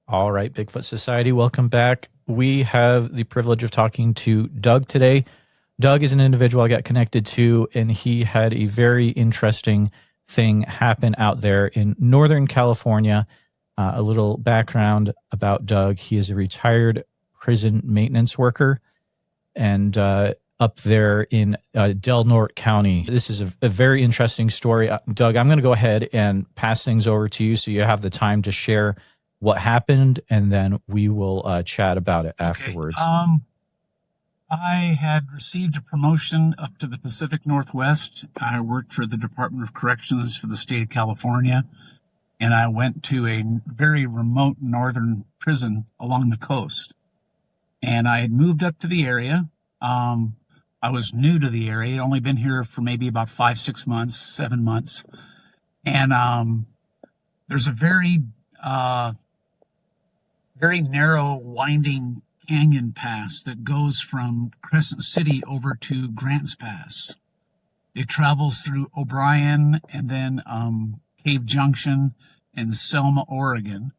All right, Bigfoot Society, welcome back. We have the privilege of talking to Doug today. Doug is an individual I got connected to, and he had a very interesting thing happen out there in Northern California. A little background about Doug. He is a retired prison maintenance worker and up there in Del Norte County. This is a very interesting story. Doug, I'm going to go ahead and pass things over to you so you have the time to share what happened, and then we will chat about it afterwards. I had received a promotion up to the Pacific Northwest. I worked for the Department of Corrections for the state of California, and I went to a very remote northern prison along the coast. And I had moved up to the area. I was new to the area. I'd only been here for maybe about 5, 6 months, 7 months. And there's a very narrow, winding canyon pass that goes from Crescent City over to Grants Pass. It travels through O'Brien and then Cave Junction and Selma, Oregon.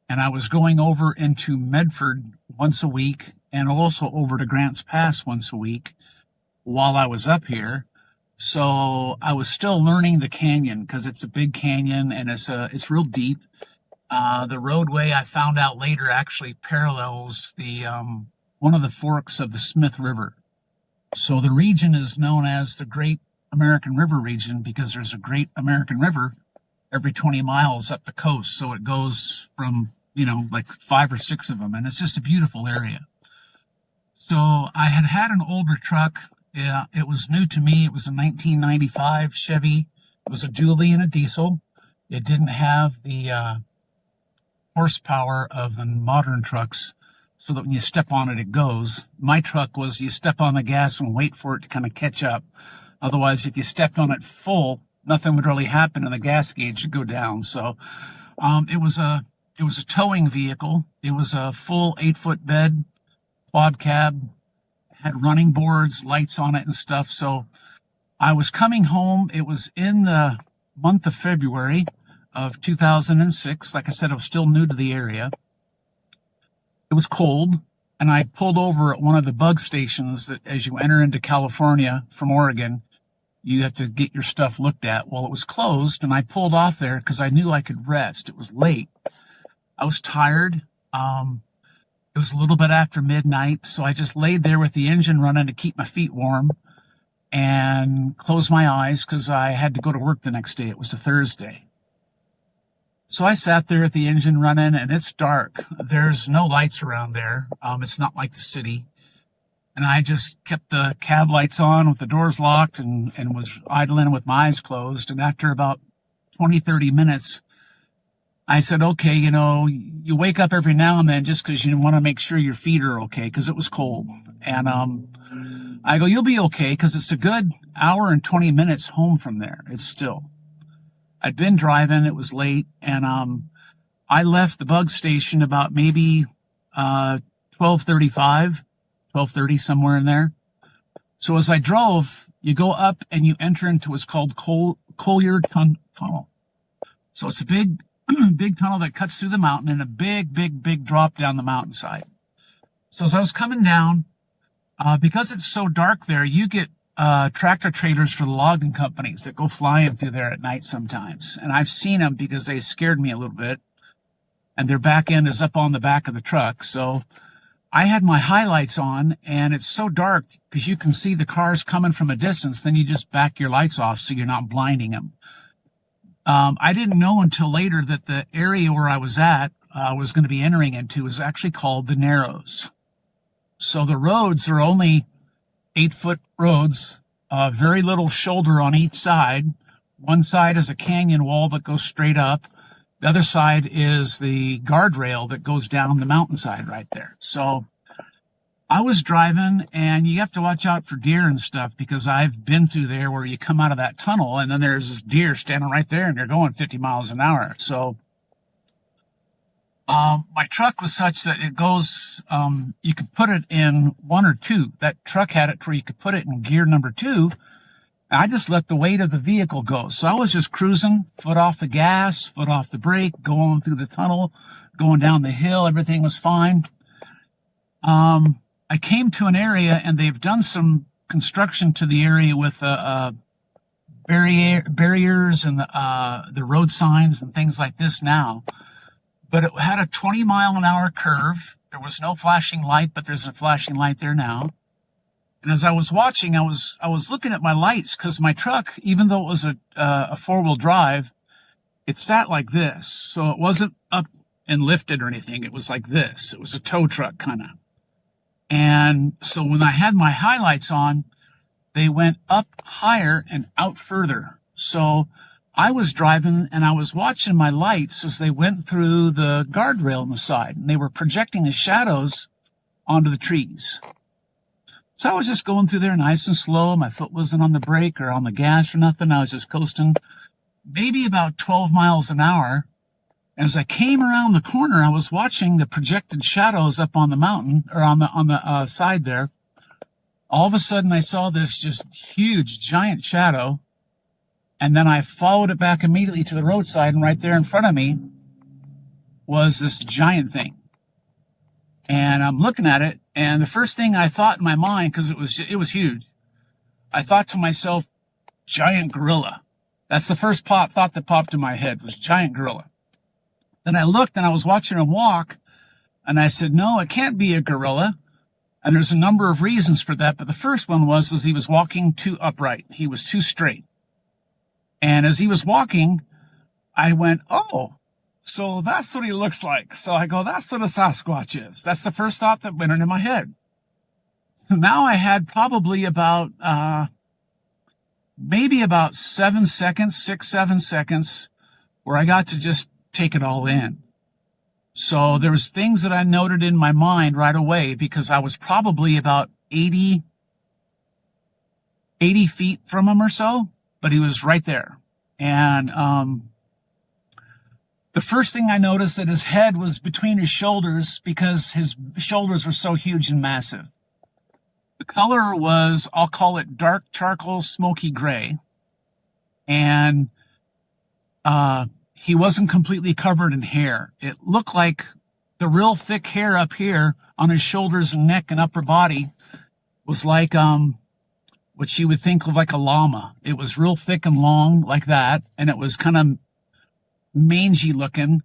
And I was going over into Medford once a week and also over to Grants Pass once a week while I was up here. So I was still learning the canyon because it's a big canyon and it's real deep. The roadway, I found out later, actually parallels the one of the forks of the Smith River. So the region is known as the Great American River region because there's a Great American River every 20 miles up the coast. So it goes from, like 5 or 6 of them, and it's just a beautiful area. So I had an older truck. It was new to me. It was a 1995 Chevy. It was a dually and a diesel. It didn't have the horsepower of the modern trucks so that when you step on it, it goes. My truck was you step on the gas and wait for it to kind of catch up. Otherwise, if you stepped on it full, nothing would really happen and the gas gauge would go down. So it was a towing vehicle. It was a full 8-foot bed, quad cab, had running boards, lights on it and stuff. So I was coming home. It was in the month of February of 2006. Like I said, I was still new to the area. It was cold, and I pulled over at one of the bug stations that as you enter into California from Oregon, you have to get your stuff looked at. Well, it was closed, and I pulled off there because I knew I could rest. It was late. I was tired. It was a little bit after midnight, so I just laid there with the engine running to keep my feet warm and closed my eyes because I had to go to work the next day. It was a Thursday. So I sat there with the engine running, and it's dark. There's no lights around there. It's not like the city. And I just kept the cab lights on with the doors locked and was idling with my eyes closed. And after about 20, 30 minutes, I said, okay, you wake up every now and then just because you want to make sure your feet are okay because it was cold. And I go, you'll be okay because it's a good hour and 20 minutes home from there. It's still. I'd been driving. It was late. And I left the bug station about maybe 12:35, 12:30, somewhere in there. So as I drove, you go up and you enter into what's called Collier Tunnel. So it's a big tunnel that cuts through the mountain and a big drop down the mountainside. So as I was coming down, because it's so dark there, you get tractor trailers for the logging companies that go flying through there at night sometimes. And I've seen them because they scared me a little bit. And their back end is up on the back of the truck. So I had my highlights on, and it's so dark because you can see the cars coming from a distance. Then you just back your lights off so you're not blinding them. I didn't know until later that the area where I was at, was going to be entering into is actually called the Narrows. So the roads are only 8-foot roads, very little shoulder on each side. One side is a canyon wall that goes straight up. The other side is the guardrail that goes down the mountainside right there. So I was driving, and you have to watch out for deer and stuff because I've been through there where you come out of that tunnel and then there's this deer standing right there and they're going 50 miles an hour. So my truck was such that it goes, you could put it in 1 or 2. That truck had it where you could put it in gear number 2 I just let the weight of the vehicle go. So I was just cruising, foot off the gas, foot off the brake, going through the tunnel, going down the hill. Everything was fine. I came to an area, and they've done some construction to the area with barriers and the road signs and things like this now. But it had a 20-mile-an-hour curve. There was no flashing light, but there's a flashing light there now. And as I was watching, I was looking at my lights, because my truck, even though it was a four-wheel drive, it sat like this. So it wasn't up and lifted or anything. It was like this. It was a tow truck kind of. And so when I had my highlights on, they went up higher and out further. So I was driving, and I was watching my lights as they went through the guardrail on the side, and they were projecting the shadows onto the trees. So I was just going through there nice and slow. My foot wasn't on the brake or on the gas or nothing. I was just coasting maybe about 12 miles an hour. As I came around the corner, I was watching the projected shadows up on the mountain, or on the side there. All of a sudden, I saw this just huge, giant shadow. And then I followed it back immediately to the roadside, and right there in front of me was this giant thing. And I'm looking at it, and the first thing I thought in my mind, because it was huge, I thought to myself, giant gorilla. That's the first thought that popped in my head, was giant gorilla. Then I looked, and I was watching him walk, and I said, no, it can't be a gorilla. And there's a number of reasons for that, but the first one was he was walking too upright. He was too straight. And as he was walking, I went, oh, so that's what he looks like. So I go, that's what a Sasquatch is. That's the first thought that went into my head. So now I had probably about, maybe about 7 seconds, where I got to just take it all in. So there was things that I noted in my mind right away, because I was probably about 80 feet from him or so, but he was right there. And the first thing I noticed, that his head was between his shoulders, because his shoulders were so huge and massive. The color was, I'll call it dark charcoal smoky gray. And he wasn't completely covered in hair. It looked like the real thick hair up here on his shoulders and neck and upper body was like what you would think of like a llama. It was real thick and long like that, and it was kind of mangy looking.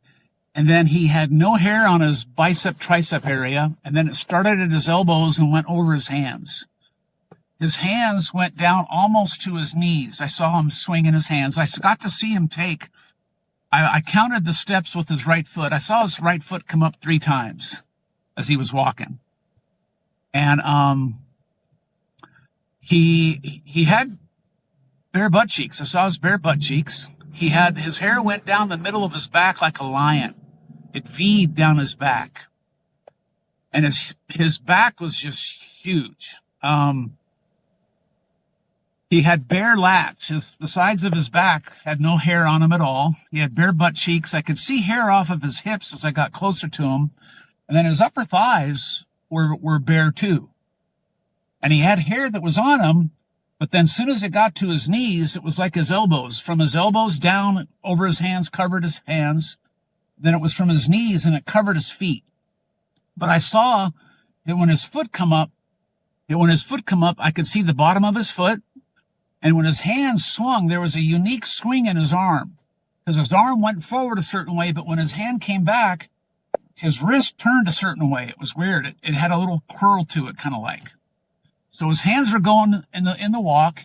And then he had no hair on his bicep tricep area, and then it started at his elbows and went over his hands. His hands went down almost to his knees. I saw him swinging his hands. I got to see him take, I counted the steps with his right foot. I saw his right foot come up 3 times as he was walking. And he had bare butt cheeks. I saw his bare butt cheeks. His hair went down the middle of his back like a lion. It V'd down his back. And his back was just huge. He had bare lats. The sides of his back had no hair on him at all. He had bare butt cheeks. I could see hair off of his hips as I got closer to him. And then his upper thighs were bare too. And he had hair that was on him, but then as soon as it got to his knees, it was like his elbows. From his elbows down over his hands, covered his hands. Then it was from his knees, and it covered his feet. But I saw that when his foot come up, I could see the bottom of his foot. And when his hands swung, there was a unique swing in his arm, because his arm went forward a certain way, but when his hand came back, his wrist turned a certain way. It was weird. It had a little curl to it, kind of like. So his hands were going in the walk,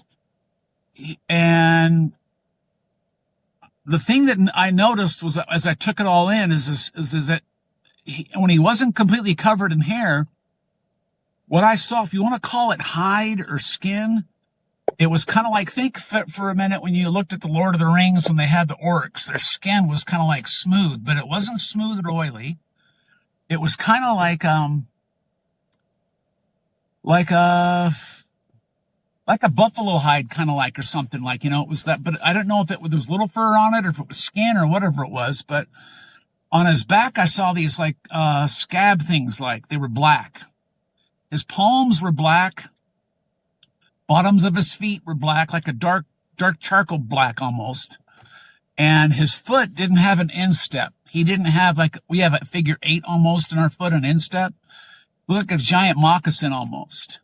and the thing that I noticed was, as I took it all in, is that when he wasn't completely covered in hair, what I saw, if you want to call it hide or skin, it was kind of like, think for a minute when you looked at the Lord of the Rings when they had the orcs, their skin was kind of like smooth, but it wasn't smooth or oily. It was kind of like a buffalo hide, kind of like, or something like, it was that, but I don't know if there was little fur on it or if it was skin or whatever it was, but on his back, I saw these like scab things, like they were black. His palms were black. Bottoms of his feet were black, like a dark charcoal black almost. And his foot didn't have an instep. He didn't have we have a figure 8 almost in our foot, an instep. Look, a giant moccasin almost.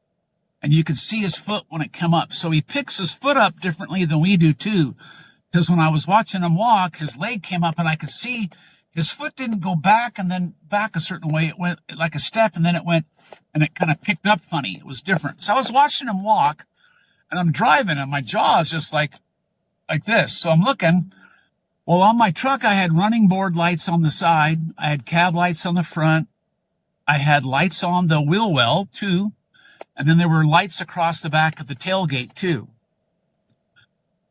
And you could see his foot when it came up. So he picks his foot up differently than we do too. Because when I was watching him walk, his leg came up and I could see his foot didn't go back and then back a certain way. It went like a step and then it went and it kind of picked up funny. It was different. So I was watching him walk and I'm driving and my jaw is just like this. So I'm looking. Well, on my truck, I had running board lights on the side. I had cab lights on the front. I had lights on the wheel well too. And then there were lights across the back of the tailgate too.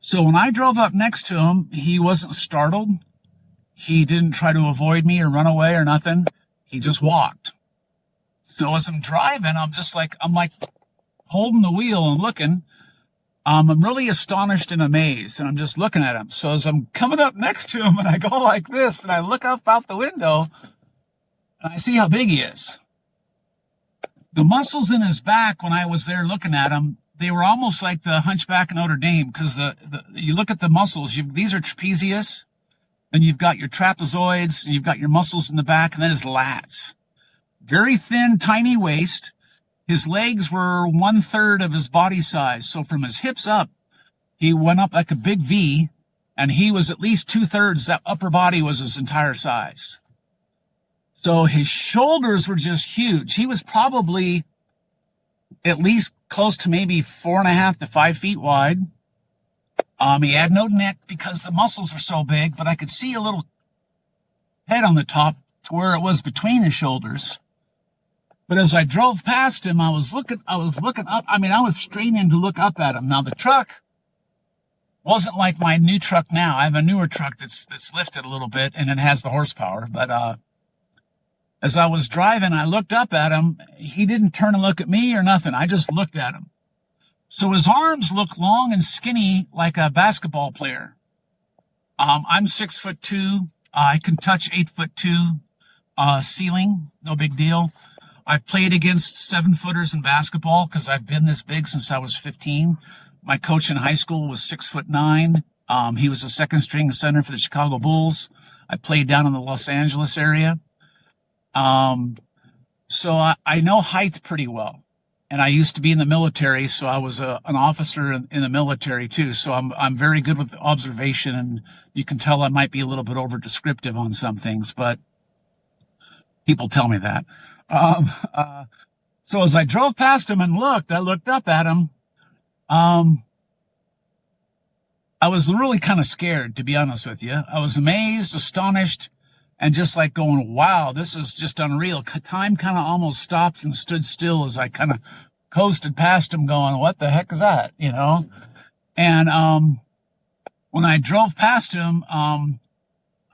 So when I drove up next to him, he wasn't startled. He didn't try to avoid me or run away or nothing. He just walked. So as I'm driving, I'm like holding the wheel and looking. I'm really astonished and amazed, and I'm just looking at him. So as I'm coming up next to him, and I go like this, and I look up out the window, and I see how big he is. The muscles in his back, when I was there looking at him, they were almost like the Hunchback of Notre Dame, because you look at the muscles. These are trapezius, then you've got your trapezoids, and you've got your muscles in the back, and then his lats. Very thin, tiny waist. His legs were 1/3 of his body size. So from his hips up, he went up like a big V, and he was at least 2/3. That upper body was his entire size. So his shoulders were just huge. He was probably at least close to maybe 4.5 to 5 feet wide. He had no neck because the muscles were so big, but I could see a little head on the top to where it was between his shoulders. But as I drove past him, I was looking up. I mean, I was straining to look up at him. Now, the truck wasn't like my new truck now. I have a newer truck that's lifted a little bit, and it has the horsepower. But as I was driving, I looked up at him. He didn't turn and look at me or nothing. I just looked at him. So his arms look long and skinny like a basketball player. I'm 6'2". I can touch 8'2" ceiling. No big deal. I've played against 7-footers in basketball because I've been this big since I was 15. My coach in high school was 6'9". He was a second string center for the Chicago Bulls. I played down in the Los Angeles area. So I know height pretty well. And I used to be in the military, so I was an officer in the military too. So I'm very good with observation, and you can tell I might be a little bit over descriptive on some things, but people tell me that. So as I drove past him and I looked up at him. I was really kind of scared, to be honest with you. I was amazed, astonished, and just like going, wow, this is just unreal. Time kind of almost stopped and stood still as I kind of coasted past him going, what the heck is that? You know? And, when I drove past him,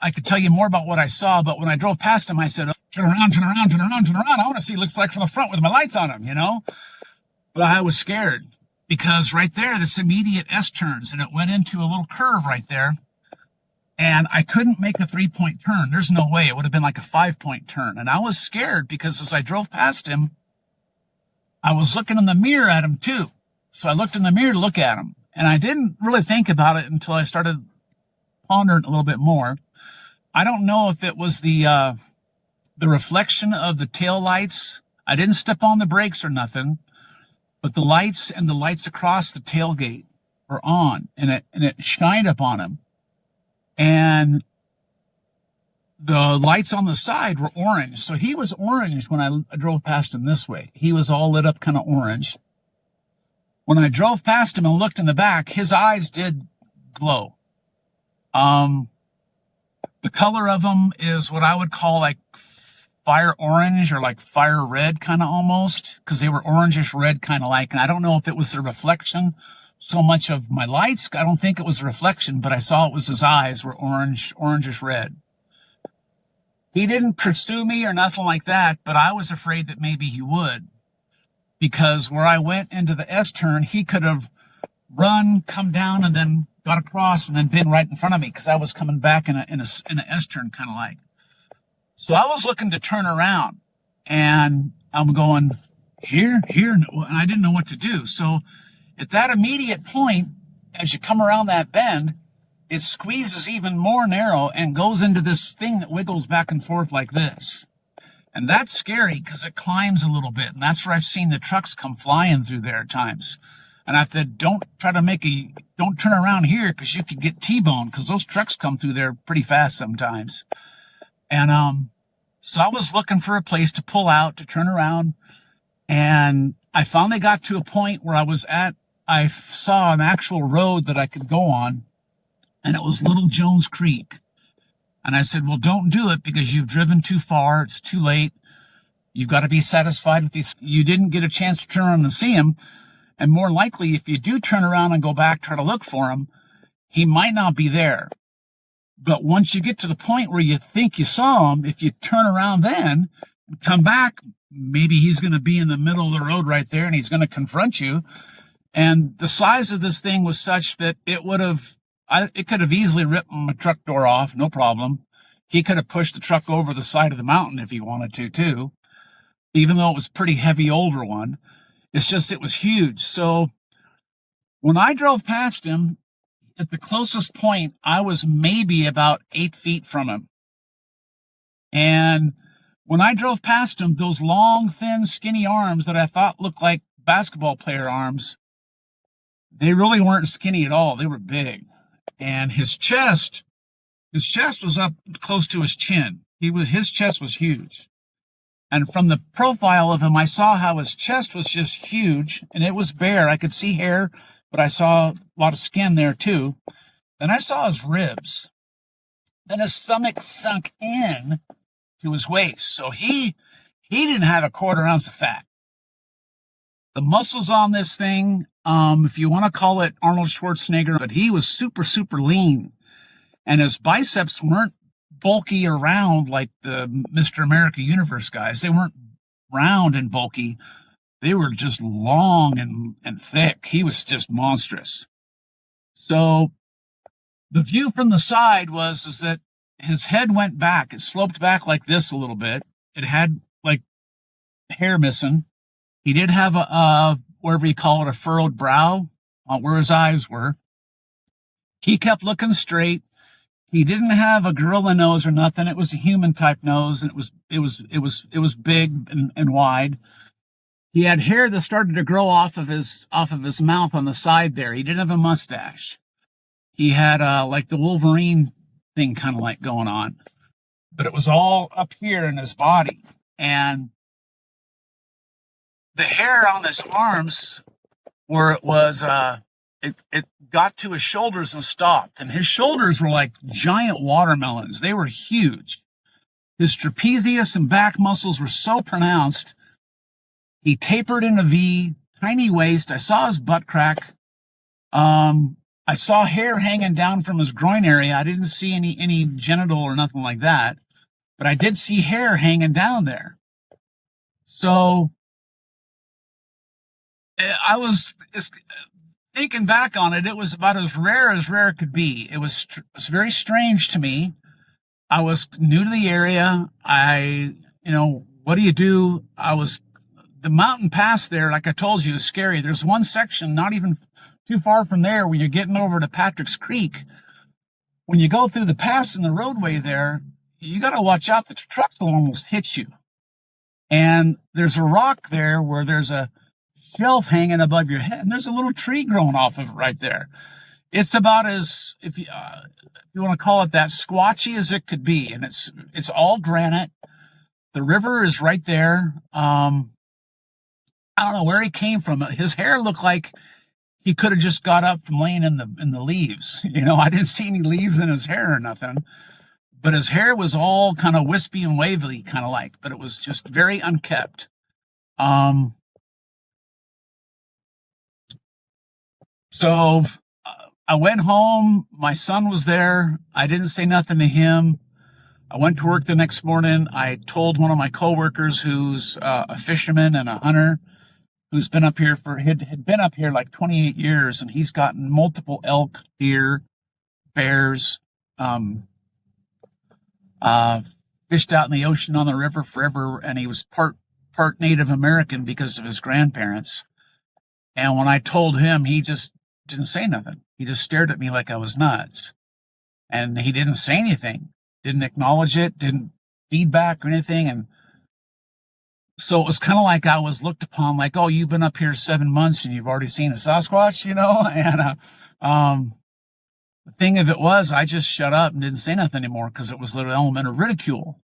I could tell you more about what I saw, but when I drove past him, I said, turn around, turn around, turn around, turn around. I want to see what it looks like from the front with my lights on him, you know? But I was scared because right there, this immediate S-turns, and it went into a little curve right there. And I couldn't make a 3-point turn. There's no way. It would have been like a 5-point turn. And I was scared because as I drove past him, I was looking in the mirror at him too. So I looked in the mirror to look at him. And I didn't really think about it until I started pondering a little bit more. I don't know if it was the reflection of the tail lights. I didn't step on the brakes or nothing, but the lights and the lights across the tailgate were on, and it shined upon him. And the lights on the side were orange. So he was orange when I drove past him this way. He was all lit up kind of orange. When I drove past him and looked in the back, his eyes did glow. The color of them is what I would call like fire orange or like fire red kind of almost, because they were orangish red kind of like. And I don't know if it was the reflection so much of my lights. I don't think it was a reflection, but I saw it was his eyes were orangish red. He didn't pursue me or nothing like that, but I was afraid that maybe he would, because where I went into the S-turn, he could have run, come down, and then got across and then been right in front of me because I was coming back in an S-turn kind of like. So I was looking to turn around, and I'm going here, and I didn't know what to do. So At that immediate point, as you come around that bend, it squeezes even more narrow and goes into this thing that wiggles back and forth like this. And that's scary because it climbs a little bit. And that's where I've seen the trucks come flying through there at times. And I said, don't turn around here because you could get T-boned, because those trucks come through there pretty fast sometimes. And so I was looking for a place to pull out, to turn around. And I finally got to a point where I saw an actual road that I could go on. And it was Little Jones Creek. And I said, well, don't do it because you've driven too far. It's too late. You've got to be satisfied with these. You didn't get a chance to turn around and see him. And more likely, if you do turn around and go back, try to look for him, he might not be there. But once you get to the point where you think you saw him, if you turn around then and come back, maybe he's going to be in the middle of the road right there and he's going to confront you. And the size of this thing was such that it could have easily ripped my truck door off, no problem. He could have pushed the truck over the side of the mountain if he wanted to, too, even though it was a pretty heavy, older one. It's just, it was huge. So when I drove past him, at the closest point, I was maybe about 8 feet from him. And when I drove past him, those long, thin, skinny arms that I thought looked like basketball player arms, they really weren't skinny at all. They were big. And his chest was up close to his chin. His chest was huge. And from the profile of him, I saw how his chest was just huge, and it was bare. I could see hair, but I saw a lot of skin there too. Then I saw his ribs. Then his stomach sunk in to his waist. So he didn't have a quarter ounce of fat. The muscles on this thing, if you want to call it Arnold Schwarzenegger, but he was super, super lean. And his biceps weren't bulky or round like the Mr. America Universe guys. They weren't round and bulky. They were just long and thick. He was just monstrous. So the view from the side is that his head went back. It sloped back like this a little bit. It had like hair missing. He did have whatever you call it, a furrowed brow where his eyes were. He kept looking straight. He didn't have a gorilla nose or nothing. It was a human type nose, and it was big and wide. He had hair that started to grow off of his mouth on the side there. He didn't have a mustache. He had like the Wolverine thing kind of like going on, but it was all up here in his body. And the hair on his arms, where it was, it got to his shoulders and stopped. And his shoulders were like giant watermelons. They were huge. His trapezius and back muscles were so pronounced. He tapered in a V, tiny waist. I saw his butt crack. I saw hair hanging down from his groin area. I didn't see any genital or nothing like that, but I did see hair hanging down there. So I was thinking back on it. It was about as rare could be. It was very strange to me. I was new to the area. What do you do? The mountain pass there, like I told you, is scary. There's one section not even too far from there when you're getting over to Patrick's Creek. When you go through the pass in the roadway there, you got to watch out. The trucks will almost hit you. And there's a rock there where there's a shelf hanging above your head, and there's a little tree growing off of it right there. It's about as, if you want to call it that, squatchy as it could be. And it's all granite. The river is right there. I don't know where he came from. His hair looked like he could have just got up from laying in the leaves. I didn't see any leaves in his hair or nothing, but his hair was all kind of wispy and wavy, kind of like, but it was just very unkept. So I went home. My son was there. I didn't say nothing to him. I went to work the next morning. I told one of my coworkers who's a fisherman and a hunter, who's been up here had been up here like 28 years, and he's gotten multiple elk, deer, bears, fished out in the ocean, on the river forever, and he was part Native American because of his grandparents. And when I told him, he just didn't say nothing. He just stared at me like I was nuts. And he didn't say anything, didn't acknowledge it, didn't feedback or anything. And so it was kind of like I was looked upon like, oh, you've been up here 7 months and you've already seen a Sasquatch, you know? And the thing of it was, I just shut up and didn't say nothing anymore because it was an element of ridicule.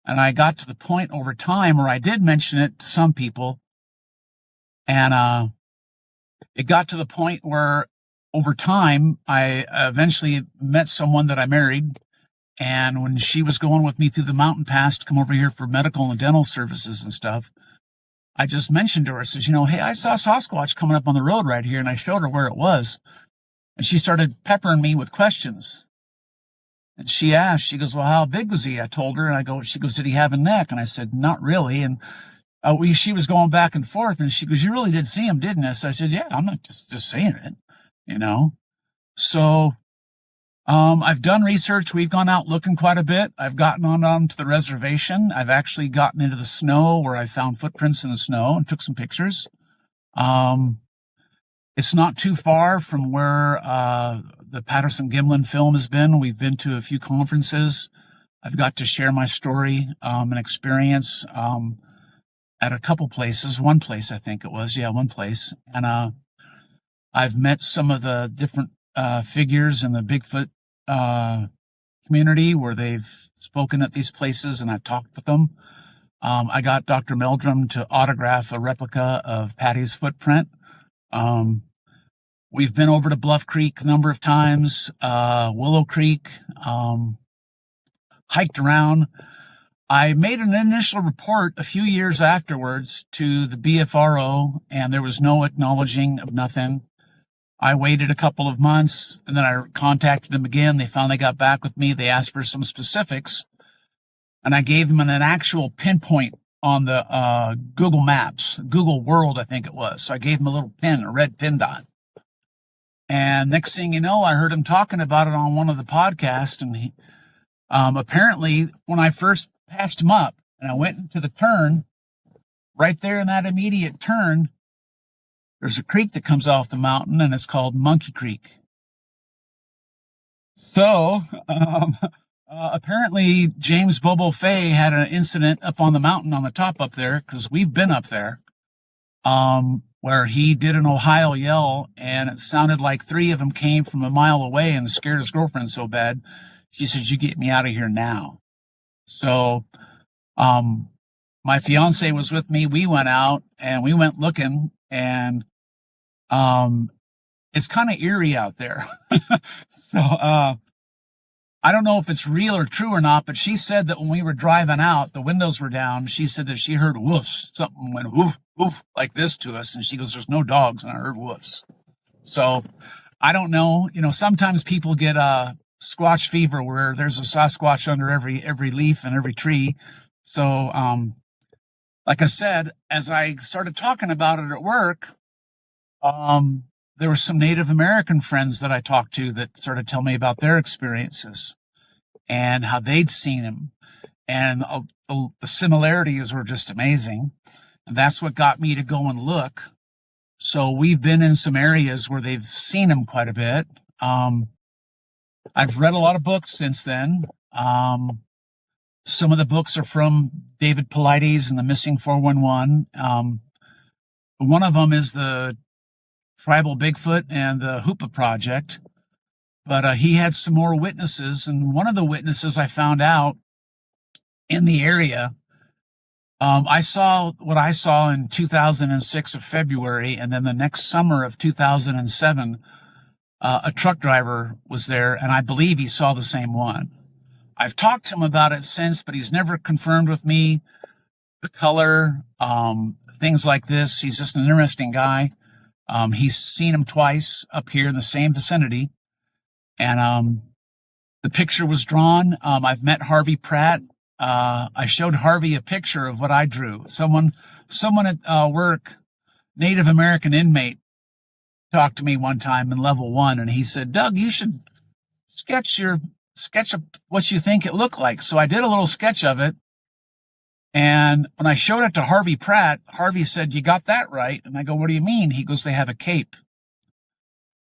And I got to the point over time where I did mention it to some people. And it got to the point where over time, I eventually met someone that I married. And when she was going with me through the mountain pass to come over here for medical and dental services and stuff, I just mentioned to her, I says, you know, hey, I saw Sasquatch coming up on the road right here. And I showed her where it was. And she started peppering me with questions. And she asked, she goes, well, how big was he? I told her, and she goes, did he have a neck? And I said, not really. And she was going back and forth, and she goes, you really did see him, didn't you? So I said, yeah, I'm not just saying it, you know? So, I've done research. We've gone out looking quite a bit. I've gotten onto the reservation. I've actually gotten into the snow where I found footprints in the snow and took some pictures. It's not too far from where, the Patterson-Gimlin film has been. We've been to a few conferences. I've got to share my story, and experience, at a couple places. One place, I think it was. Yeah, one place. And, I've met some of the different, figures in the Bigfoot, community where they've spoken at these places, and I've talked with them. I got Dr. Meldrum to autograph a replica of Patty's footprint. We've been over to Bluff Creek a number of times, Willow Creek, hiked around. I made an initial report a few years afterwards to the BFRO, and there was no acknowledging of nothing. I waited a couple of months, and then I contacted them again. They finally got back with me. They asked for some specifics, and I gave them an actual pinpoint on the Google Maps, Google World, I think it was. So I gave them a little pin, a red pin dot. And next thing you know, I heard him talking about it on one of the podcasts. And he, apparently, when I first passed him up and I went into the turn, right there in that immediate turn, there's a creek that comes off the mountain, and it's called Monkey Creek. So, apparently, James Bobo Fay had an incident up on the mountain on the top up there, because we've been up there. Where he did an Ohio yell, and it sounded like three of them came from a mile away and scared his girlfriend so bad. She said, you get me out of here now. So, my fiance was with me. We went out and we went looking, and, it's kind of eerie out there. So, I don't know if it's real or true or not, but she said that when we were driving out, the windows were down. She said that she heard woofs. Something went woof, woof, like this to us. And she goes, there's no dogs. And I heard woofs. So I don't know. You know, sometimes people get squatch fever where there's a Sasquatch under every leaf and every tree. So, like I said, as I started talking about it at work, there were some Native American friends that I talked to that sort of tell me about their experiences and how they'd seen him. And the similarities were just amazing. And that's what got me to go and look. So we've been in some areas where they've seen him quite a bit. I've read a lot of books since then. Some of the books are from David Paulides and the Missing 411. One of them is the Tribal Bigfoot and the Hoopa Project, but he had some more witnesses, and one of the witnesses I found out in the area, I saw what I saw in 2006 of February, and then the next summer of 2007, a truck driver was there, and I believe he saw the same one. I've talked to him about it since, but he's never confirmed with me the color, things like this. He's just an interesting guy. He's seen him twice up here in the same vicinity. And, the picture was drawn. I've met Harvey Pratt. I showed Harvey a picture of what I drew. Someone at, work, Native American inmate, talked to me one time in level 1, and he said, Doug, you should sketch of what you think it looked like. So I did a little sketch of it. And when I showed it to Harvey Pratt, Harvey said, "You got that right." And I go, "What do you mean?" He goes, "They have a cape."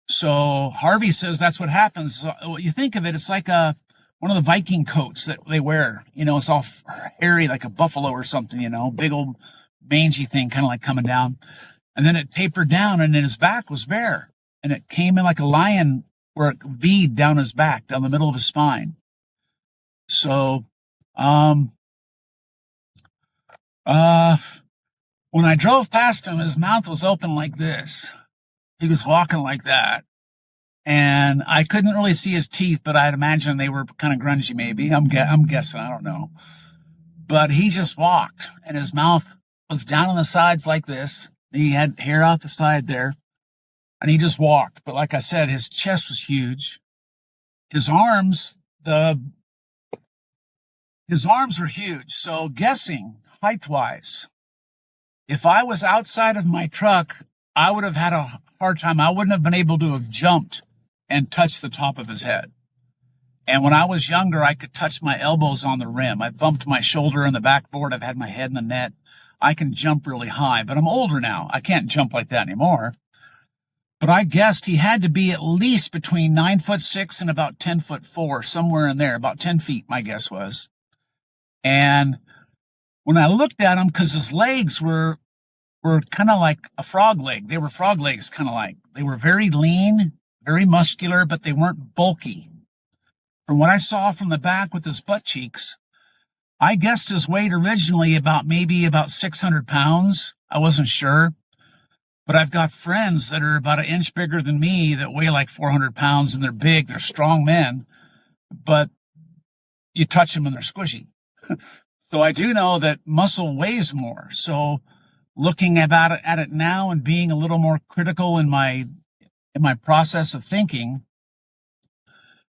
So Harvey says that's what happens. What you think of it, it's like one of the Viking coats that they wear. It's all hairy like a buffalo or something, big old mangy thing kind of like coming down. And then it tapered down, and then his back was bare. And it came in like a lion where it V'd down his back, down the middle of his spine. So, when I drove past him, his mouth was open like this. He was walking like that. And I couldn't really see his teeth, but I'd imagine they were kind of grungy, maybe. I'm guessing. I don't know. But he just walked, and his mouth was down on the sides like this. He had hair out the side there, and he just walked. But like I said, his chest was huge. His arms were huge. So guessing height-wise, if I was outside of my truck, I would have had a hard time. I wouldn't have been able to have jumped and touched the top of his head. And when I was younger, I could touch my elbows on the rim. I bumped my shoulder in the backboard. I've had my head in the net. I can jump really high, but I'm older now. I can't jump like that anymore. But I guessed he had to be at least between 9'6" and about 10'4", somewhere in there, about 10 feet, my guess was. And when I looked at him, because his legs were kind of like a frog leg. They were frog legs, kind of like. They were very lean, very muscular, but they weren't bulky. From what I saw from the back with his butt cheeks, I guessed his weight originally maybe about 600 pounds. I wasn't sure. But I've got friends that are about an inch bigger than me that weigh like 400 pounds, and they're big. They're strong men. But you touch them and they're squishy. So I do know that muscle weighs more. So looking at it now and being a little more critical in my process of thinking,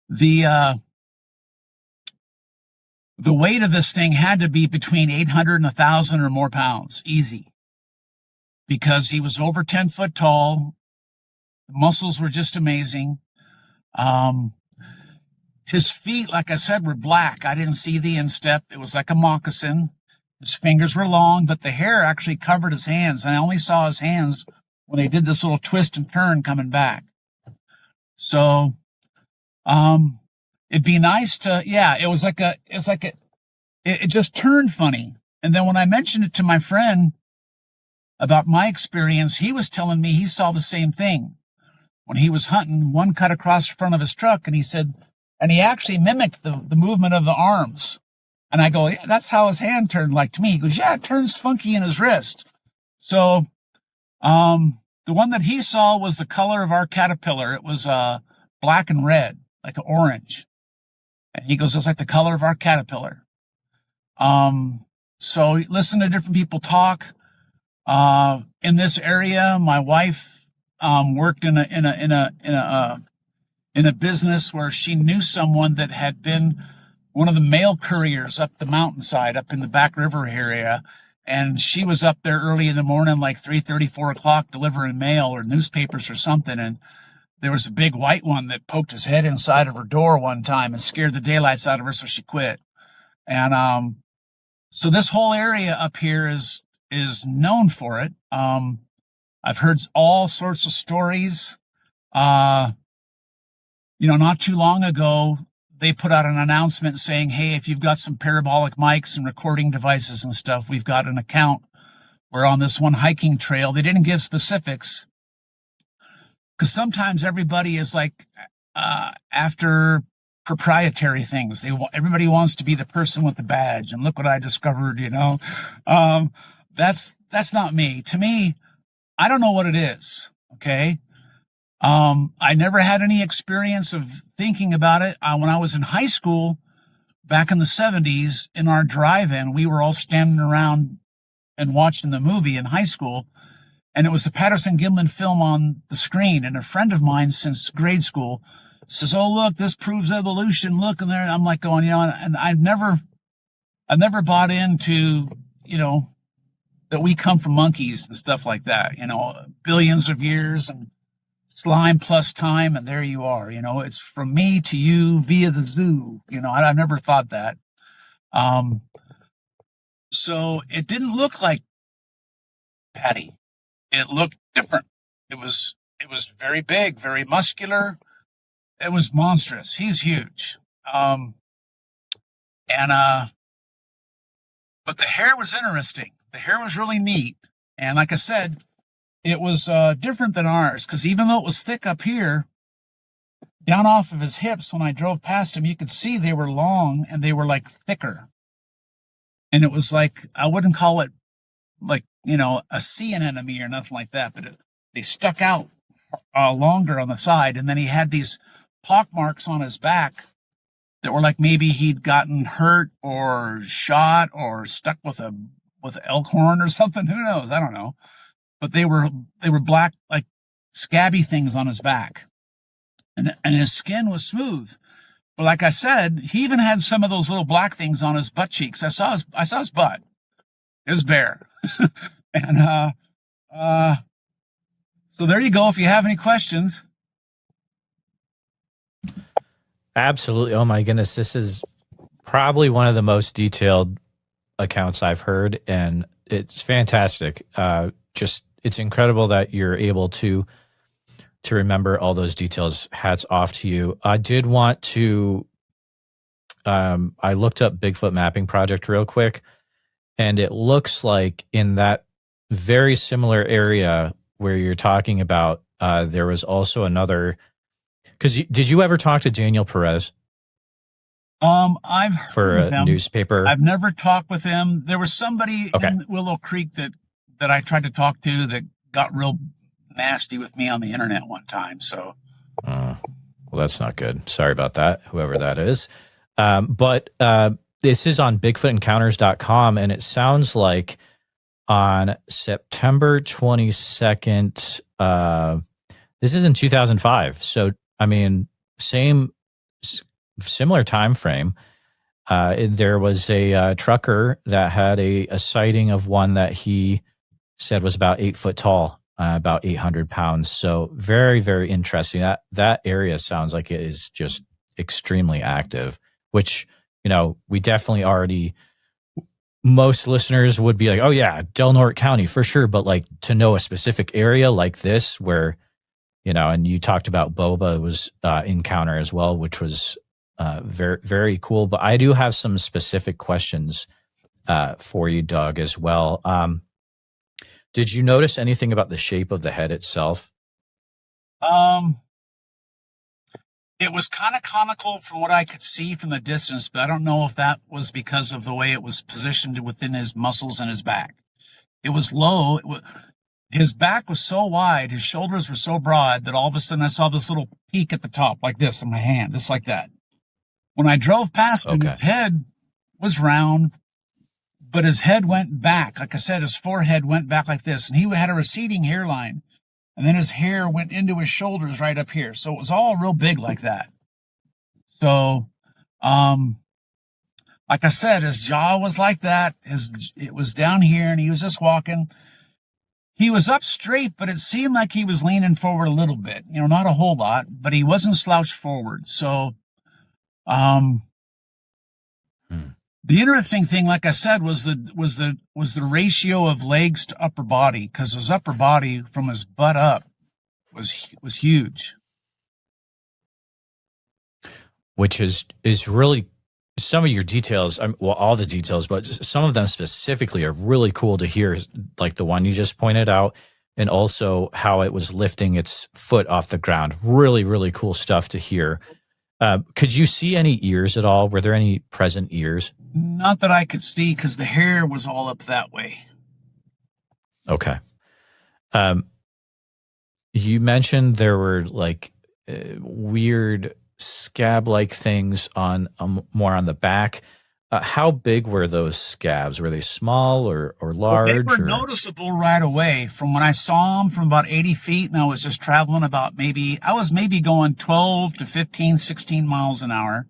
the weight of this thing had to be between 800 and 1,000 or more pounds, easy, because he was over 10 foot tall. The muscles were just amazing. His feet, like I said, were black. I didn't see the instep. It was like a moccasin. His fingers were long, but the hair actually covered his hands. And I only saw his hands when they did this little twist and turn coming back. So, it'd be nice to, it just turned funny. And then when I mentioned it to my friend about my experience, he was telling me he saw the same thing. When he was hunting, one cut across the front of his truck, and he said, and he actually mimicked the movement of the arms. And I go, yeah, that's how his hand turned like to me. He goes, yeah, it turns funky in his wrist. So, the one that he saw was the color of our caterpillar. It was, black and red, like an orange. And he goes, it's like the color of our caterpillar. So listen to different people talk. In this area, my wife, worked in a business where she knew someone that had been one of the mail couriers up the mountainside, up in the Back River area. And she was up there early in the morning, like 3:30, 4 o'clock, delivering mail or newspapers or something. And there was a big white one that poked his head inside of her door one time and scared the daylights out of her, so she quit. And so this whole area up here is known for it. I've heard all sorts of stories. Not too long ago, they put out an announcement saying, hey, if you've got some parabolic mics and recording devices and stuff, we've got an account. We're on this one hiking trail. They didn't give specifics, because sometimes everybody is like, after proprietary things. Everybody wants to be the person with the badge, and look what I discovered, That's not me. To me, I don't know what it is. Okay. I never had any experience of thinking about it. When I was in high school, back in the 70s, in our drive-in, we were all standing around and watching the movie in high school. And it was the Patterson-Gimlin film on the screen. And a friend of mine since grade school says, oh, look, this proves evolution. Look, and there, I'm like going, and I've never bought into, that we come from monkeys and stuff like that, billions of years and slime plus time. And there you are, it's from me to you via the zoo. I've never thought that. So it didn't look like Patty. It looked different. It was very big, very muscular. It was monstrous. He was huge. Um, and but the hair was interesting. The hair was really neat. And like I said, it was different than ours because even though it was thick up here, down off of his hips, when I drove past him, you could see they were long and they were like thicker. And it was like, I wouldn't call it like, a sea anemone or nothing like that, but they stuck out longer on the side. And then he had these pock marks on his back that were like maybe he'd gotten hurt or shot or stuck with an elk horn or something. Who knows? I don't know. But they were black, like scabby things on his back. And his skin was smooth. But like I said, he even had some of those little black things on his butt cheeks. I saw his butt. It was bare. And so there you go. If you have any questions. Absolutely. Oh my goodness. This is probably one of the most detailed accounts I've heard, and it's fantastic. It's incredible that you're able to remember all those details. Hats off to you. I did want to, I looked up Bigfoot Mapping Project real quick, and it looks like in that very similar area where you're talking about, there was also another, because did you ever talk to Daniel Perez? I've heard for of a him. newspaper. I've never talked with him. There was somebody in Willow Creek that I tried to talk to that got real nasty with me on the internet one time. So, well, that's not good. Sorry about that, whoever that is. But this is on BigfootEncounters.com, and it sounds like on September 22nd, this is in 2005. So, I mean, similar time frame. There was a trucker that had a sighting of one that he said was about 8 foot tall, about 800 pounds. So very, very interesting. That area sounds like it is just extremely active, which, we definitely already, most listeners would be like, oh yeah, Del Norte County for sure. But like to know a specific area like this where, and you talked about Boba was encounter as well, which was very, very cool. But I do have some specific questions for you, Doug, as well. Did you notice anything about the shape of the head itself? It was kind of conical from what I could see from the distance, but I don't know if that was because of the way it was positioned within his muscles and his back. It was low. His back was so wide, his shoulders were so broad that all of a sudden I saw this little peak at the top, like this in my hand, just like that. When I drove past him, his head was round, but his head went back. Like I said, his forehead went back like this, and he had a receding hairline. And then his hair went into his shoulders right up here. So it was all real big like that. So, like I said, his jaw was like that. It was down here, and he was just walking. He was up straight, but it seemed like he was leaning forward a little bit. Not a whole lot, but he wasn't slouched forward. So, the interesting thing, like I said, was the ratio of legs to upper body, because his upper body from his butt up was huge. Which is really, some of your details, well, all the details, but some of them specifically are really cool to hear, like the one you just pointed out, and also how it was lifting its foot off the ground. Really, really cool stuff to hear. Could you see any ears at all? Were there any present ears? Not that I could see, because the hair was all up that way. Okay. You mentioned there were like weird scab-like things on more on the back. How big were those scabs? Were they small or large? Well, they were noticeable right away. From when I saw them from about 80 feet, and I was just traveling about I was maybe going 12 to 15, 16 miles an hour.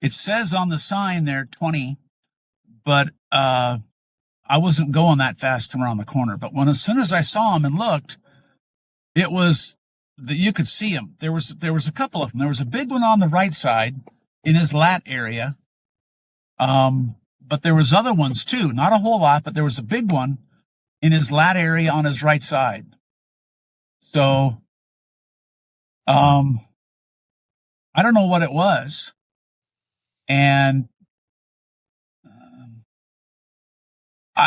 It says on the sign there 20, but I wasn't going that fast around the corner. But as soon as I saw them and looked, it was that you could see them. There was a couple of them. There was a big one on the right side in his lat area. but there was other ones too. Not a whole lot, but there was a big one in his lat area on his right side. So, I don't know what it was. And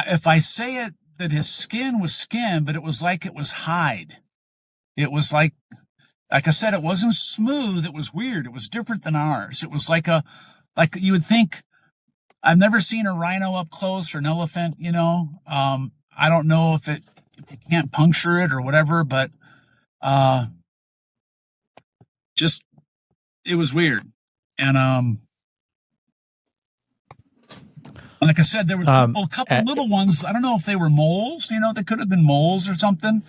if I say it, that his skin was skin, but it was like it was hide. It was like I said, it wasn't smooth. It was weird. It was different than ours. It was like you would think. I've never seen a rhino up close or an elephant, you know. I don't know if you can't puncture it or whatever, but just it was weird. And like I said, there were a couple little ones. I don't know if they were moles, you know, they could have been moles or something.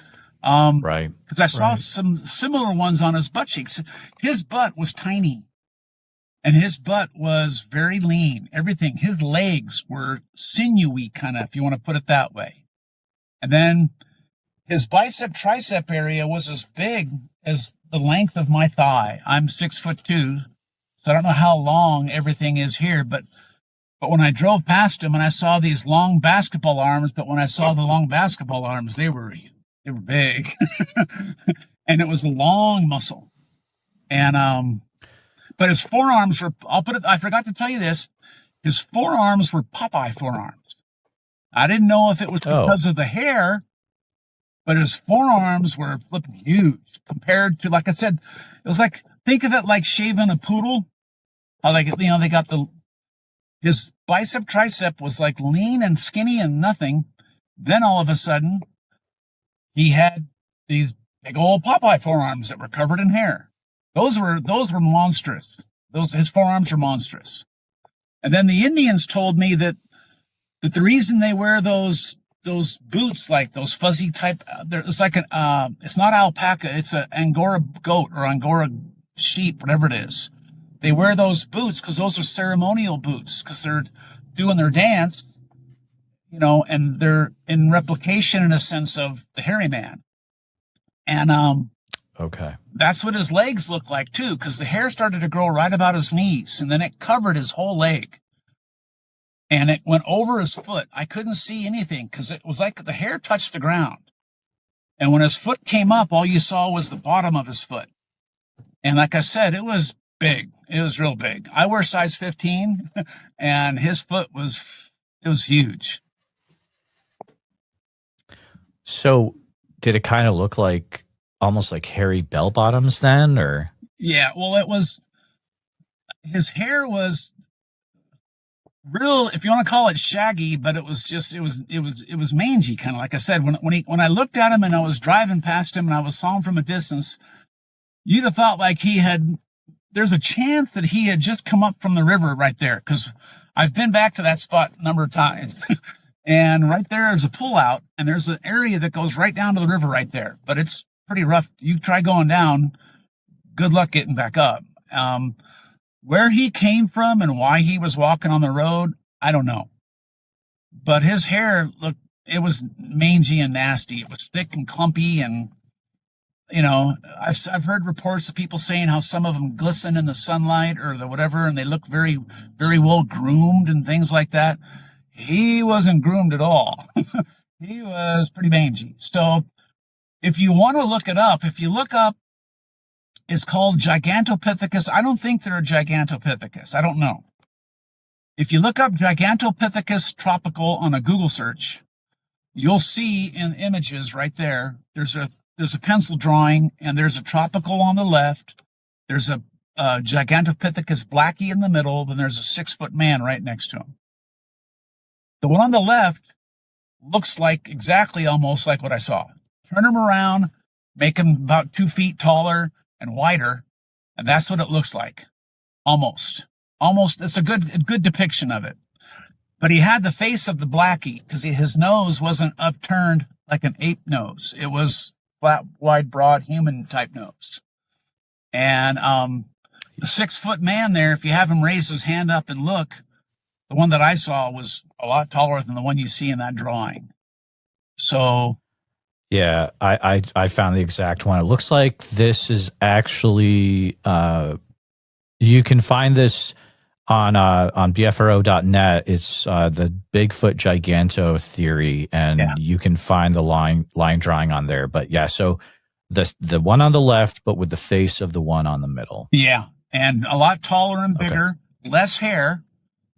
Right. Because I saw some similar ones on his butt cheeks. His butt was tiny. And his butt was very lean. Everything. His legs were sinewy, kind of, if you want to put it that way. And then his bicep tricep area was as big as the length of my thigh. I'm 6'2", so I don't know how long everything is here, but when I drove past him and I saw these long basketball arms, but when I saw the long basketball arms, they were big. And it was a long muscle. And but his forearms were, I forgot to tell you this, his forearms were Popeye forearms. I didn't know if it was because of the hair, but his forearms were flipping huge compared to, like I said, it was like, think of it like shaving a poodle. How they got his bicep tricep was like lean and skinny and nothing. Then all of a sudden, he had these big old Popeye forearms that were covered in hair. Those were monstrous. His forearms are monstrous. And then the Indians told me that the reason they wear those boots, like those fuzzy type, it's like it's not alpaca, it's an Angora goat or Angora sheep, whatever it is. They wear those boots because those are ceremonial boots because they're doing their dance, you know, and they're in replication in a sense of the hairy man. And okay, that's what his legs look like too, because the hair started to grow right about his knees, and then it covered his whole leg, and it went over his foot. I couldn't see anything because it was like the hair touched the ground, and when his foot came up, all you saw was the bottom of his foot. And like I said, it was big. It was real big. I wear size 15, and his foot was huge. So, did it kind of look like almost like hairy bell bottoms then, or? Yeah, well, his hair was real, if you want to call it shaggy, but it was mangy, kind of like I said. When I looked at him and I was driving past him and I saw him from a distance, you'd have thought like there's a chance that he had just come up from the river right there, because I've been back to that spot a number of times. And right there is a pullout, and there's an area that goes right down to the river right there. But it's pretty rough. You try going down, good luck getting back up. Where he came from and why he was walking on the road, I don't know. But his hair it was mangy and nasty. It was thick and clumpy, and you know, I've heard reports of people saying how some of them glisten in the sunlight or the whatever, and they look very, very well groomed and things like that. He wasn't groomed at all. He was pretty mangy. So if you want to look it up, if you look up, it's called Gigantopithecus. I don't think they're a Gigantopithecus. I don't know. If you look up Gigantopithecus tropical on a Google search, you'll see in images right there, there's a pencil drawing, and there's a tropical on the left. There's a Gigantopithecus blackie in the middle. Then there's a 6-foot man right next to him. The one on the left looks like exactly almost like what I saw. Turn him around, make him about 2 feet taller and wider, and that's what it looks like. Almost. It's a good depiction of it. But he had the face of the blackie because his nose wasn't upturned like an ape nose. It was flat, wide, broad, human type nose. And the 6-foot man there, if you have him raise his hand up and look, the one that I saw was a lot taller than the one you see in that drawing. So, yeah, I found the exact one. It looks like this is actually you can find this. on bfro.net. It's the Bigfoot Giganto theory, Yeah. and you can find the line drawing on there. But yeah, so the one on the left, but with the face of the one on the middle. Yeah. And a lot taller and Okay. bigger, less hair,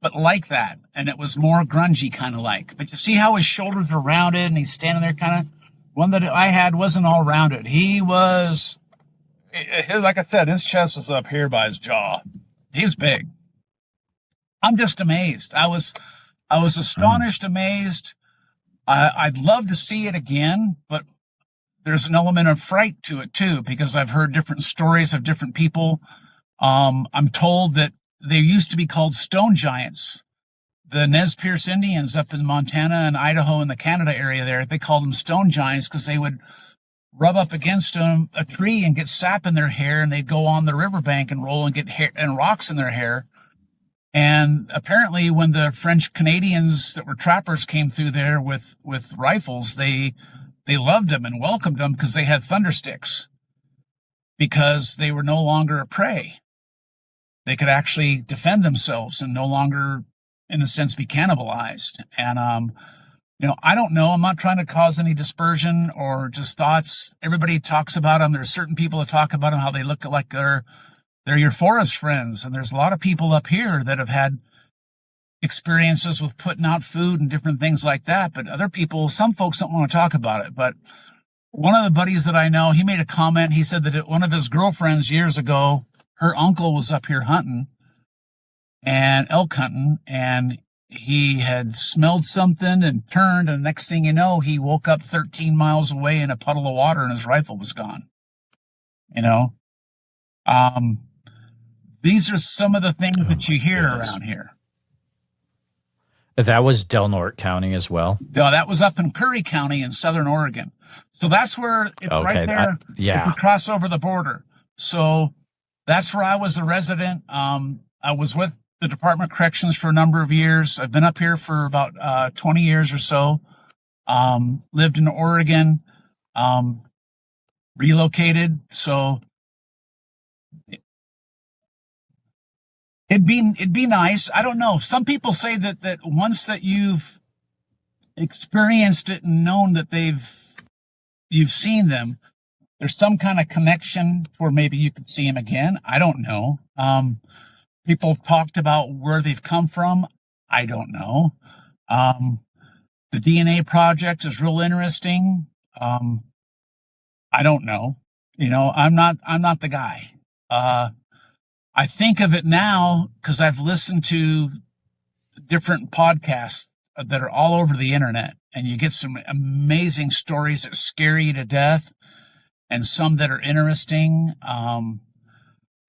but like that. And it was more grungy kind of like. But you see how his shoulders are rounded and he's standing there kind of. One that I had wasn't all rounded. He was, like I said, his chest was up here by his jaw. He was big. I'm just amazed. I was astonished, amazed. I'd love to see it again, but there's an element of fright to it too, because I've heard different stories of different people. I'm told that they used to be called stone giants. The Nez Perce Indians up in Montana and Idaho and the Canada area there, they called them stone giants because they would rub up against a tree and get sap in their hair, and they'd go on the riverbank and roll and get hair and rocks in their hair. And apparently when the French Canadians that were trappers came through there with rifles, they loved them and welcomed them because they had thunder sticks, because they were no longer a prey. They could actually defend themselves and no longer, in a sense, be cannibalized. And, I don't know. I'm not trying to cause any dispersion or just thoughts. Everybody talks about them. There's certain people that talk about them, how they look like they're your forest friends. And there's a lot of people up here that have had experiences with putting out food and different things like that. But other people, some folks don't want to talk about it. But one of the buddies that I know, he made a comment. He said that one of his girlfriends years ago, her uncle was up here hunting and elk hunting, and he had smelled something and turned, and the next thing you know, he woke up 13 miles away in a puddle of water and his rifle was gone. These are some of the things that you hear around here. That was Del Norte County as well. No, that was up in Curry County in southern Oregon. So that's where it's right there. Yeah. If you cross over the border. So that's where I was a resident. I was with the Department of Corrections for a number of years. I've been up here for about 20 years or so. Lived in Oregon, relocated. So it'd be nice. I don't know. Some people say that once that you've experienced it and known that you've seen them, there's some kind of connection where maybe you could see them again. I don't know. People have talked about where they've come from. I don't know. The DNA project is real interesting. I don't know. I'm not the guy. I think of it now because I've listened to different podcasts that are all over the internet, and you get some amazing stories that scare you to death and some that are interesting.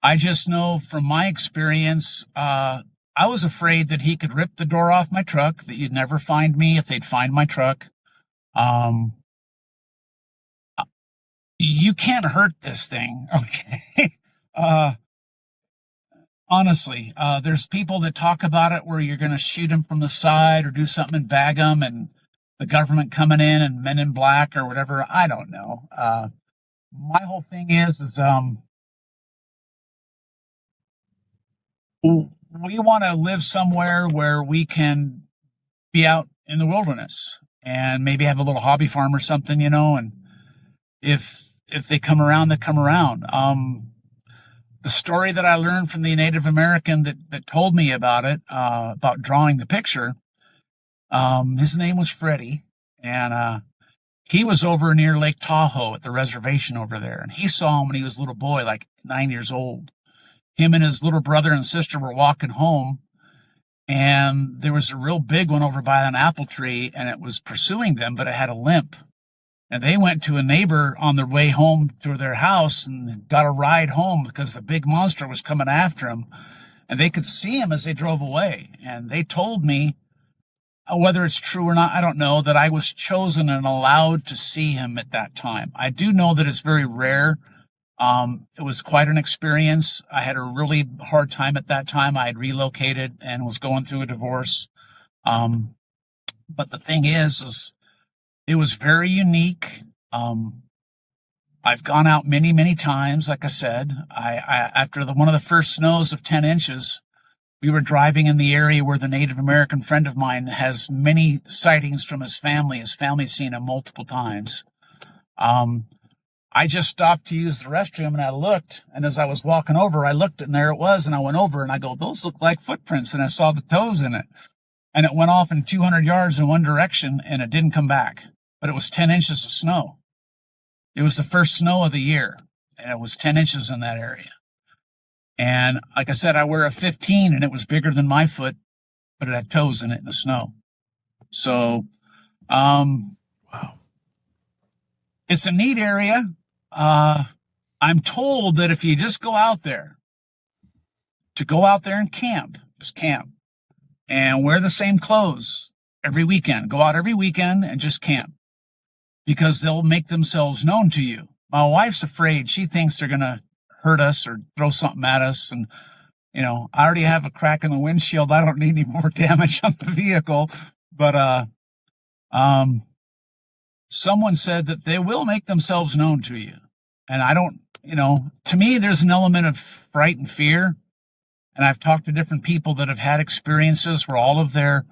I just know from my experience, I was afraid that he could rip the door off my truck, that you'd never find me if they'd find my truck. You can't hurt this thing, okay? Honestly, there's people that talk about it where you're going to shoot them from the side or do something and bag them, and the government coming in and Men in Black or whatever. I don't know. My whole thing is we want to live somewhere where we can be out in the wilderness and maybe have a little hobby farm or something, and if they come around, they come around. The story that I learned from the Native American that told me about it, about drawing the picture, his name was Freddie, and he was over near Lake Tahoe at the reservation over there, and he saw him when he was a little boy, like 9 years old. Him and his little brother and sister were walking home, and there was a real big one over by an apple tree, and it was pursuing them, but it had a limp. And they went to a neighbor on their way home to their house and got a ride home because the big monster was coming after them. And they could see him as they drove away. And they told me, whether it's true or not, I don't know, that I was chosen and allowed to see him at that time. I do know that it's very rare. It was quite an experience. I had a really hard time at that time. I had relocated and was going through a divorce. But the thing is it was very unique. I've gone out many, many times. Like I said, I after one of the first snows of 10 inches, We were driving in the area where the Native American friend of mine has many sightings from his family. His family's seen him multiple times. I just stopped to use the restroom and I looked, and as I was walking over, I looked and there it was, and I went over and I go, those look like footprints, and I saw the toes in it. And it went off in 200 yards in one direction and it didn't come back. But it was 10 inches of snow. It was the first snow of the year, and it was 10 inches in that area. And like I said, I wear a 15 and it was bigger than my foot, but it had toes in it in the snow. So, Wow. It's a neat area. I'm told that if you just go out there, to go out there and camp, just camp, and wear the same clothes every weekend. Go out every weekend and just camp, because they'll make themselves known to you. My wife's afraid. She thinks they're going to hurt us or throw something at us. And, I already have a crack in the windshield. I don't need any more damage on the vehicle. But someone said that they will make themselves known to you. And I don't, to me, there's an element of fright and fear. And I've talked to different people that have had experiences where all of their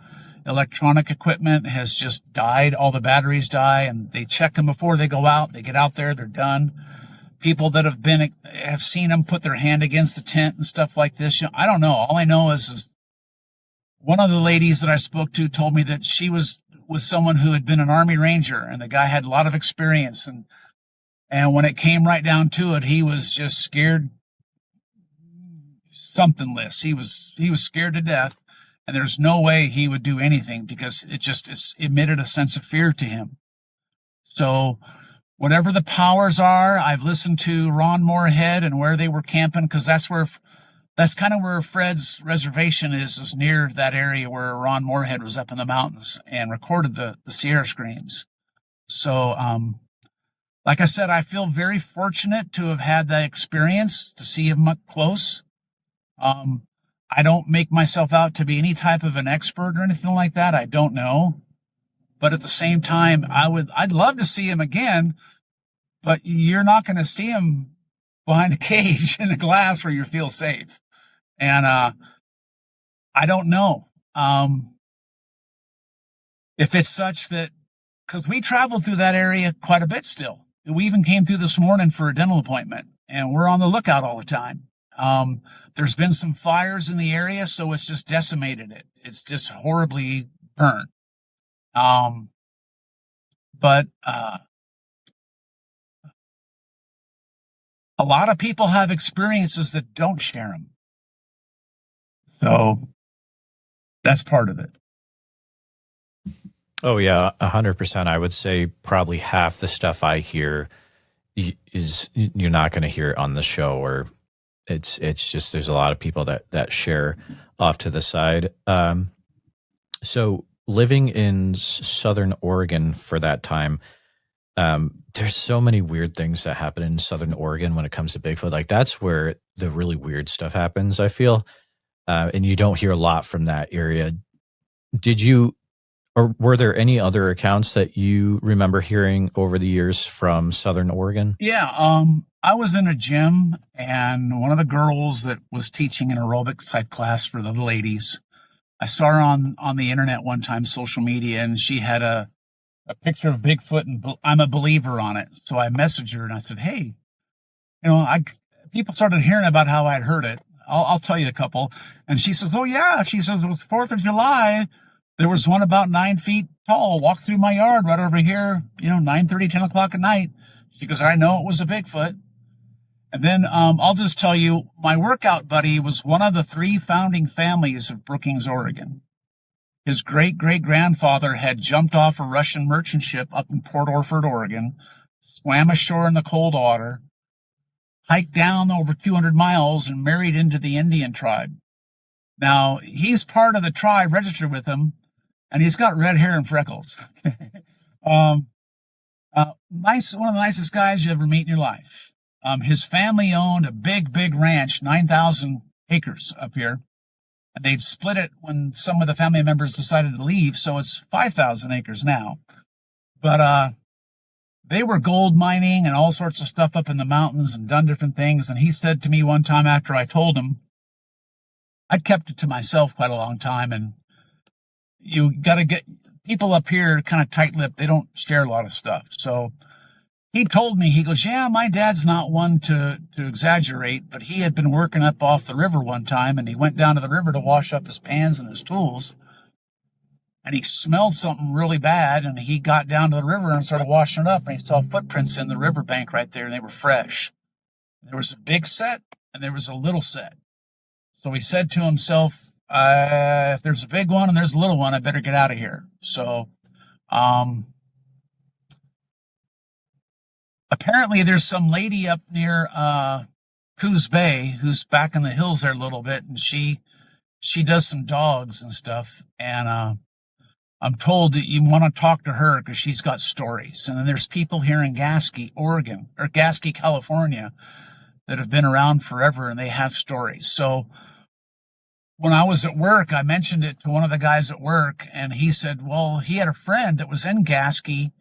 electronic equipment has just died. All the batteries die, and they check them before they go out. They get out there, they're done. People that have seen them put their hand against the tent and stuff like this. I don't know. All I know is one of the ladies that I spoke to told me that she was with someone who had been an Army Ranger, and the guy had a lot of experience. And when it came right down to it, he was just scared somethingless. He was scared to death, and there's no way he would do anything because it emitted a sense of fear to him. So whatever the powers are, I've listened to Ron Moorhead and where they were camping, because that's kind of where Fred's reservation is near that area where Ron Moorhead was up in the mountains and recorded the Sierra Screams. So, like I said, I feel very fortunate to have had that experience, to see him up close. I don't make myself out to be any type of an expert or anything like that. I don't know. But at the same time, I'd love to see him again, but you're not going to see him behind a cage in a glass where you feel safe. And, I don't know, if it's such that, cause we traveled through that area quite a bit still. We even came through this morning for a dental appointment, and we're on the lookout all the time. There's been some fires in the area, so it's just decimated it. It's just horribly burnt. But a lot of people have experiences that don't share them. So that's part of it. Oh yeah, 100%. I would say probably half the stuff I hear is you're not going to hear it on the show, or it's just there's a lot of people that share off to the side. So living in Southern Oregon for that time, there's so many weird things that happen in Southern Oregon when it comes to Bigfoot. Like that's where the really weird stuff happens, I feel. And you don't hear a lot from that area. Did you, or were there any other accounts that you remember hearing over the years from Southern Oregon? Yeah. I was in a gym, and one of the girls that was teaching an aerobics type class for the ladies, I saw her on the internet one time, social media, and she had a picture of Bigfoot, and I'm a believer on it. So I messaged her and I said, hey, people started hearing about how I'd heard it. I'll tell you a couple. And she says, oh yeah. She says, it was 4th of July. There was one about 9 feet tall, walked through my yard right over here, 9:30, 10 o'clock at night. She goes, I know it was a Bigfoot. And then, I'll just tell you, my workout buddy was one of the 3 founding families of Brookings, Oregon. His great-great-grandfather had jumped off a Russian merchant ship up in Port Orford, Oregon, swam ashore in the cold water, hiked down over 200 miles, and married into the Indian tribe. Now, he's part of the tribe, registered with them, and he's got red hair and freckles. One of the nicest guys you ever meet in your life. His family owned a big ranch, 9,000 acres up here. And they'd split it when some of the family members decided to leave, so it's 5,000 acres now. But they were gold mining and all sorts of stuff up in the mountains and done different things. And he said to me one time after I told him, I'd kept it to myself quite a long time, and you got to get people up here kind of tight-lipped. They don't share a lot of stuff. So he told me, he goes, yeah, my dad's not one to exaggerate, but he had been working up off the river one time, and he went down to the river to wash up his pans and his tools, and he smelled something really bad, and he got down to the river and started washing it up, and he saw footprints in the riverbank right there, and they were fresh. There was a big set, and there was a little set. So he said to himself, if there's a big one and there's a little one, I better get out of here. So apparently there's some lady up near Coos Bay who's back in the hills there a little bit, and she does some dogs and stuff. And I'm told that you want to talk to her because she's got stories. And then there's people here in Gasky, Oregon, or Gasky, California, that have been around forever, and they have stories. So when I was at work, I mentioned it to one of the guys at work, and he said, well, he had a friend that was in Gasky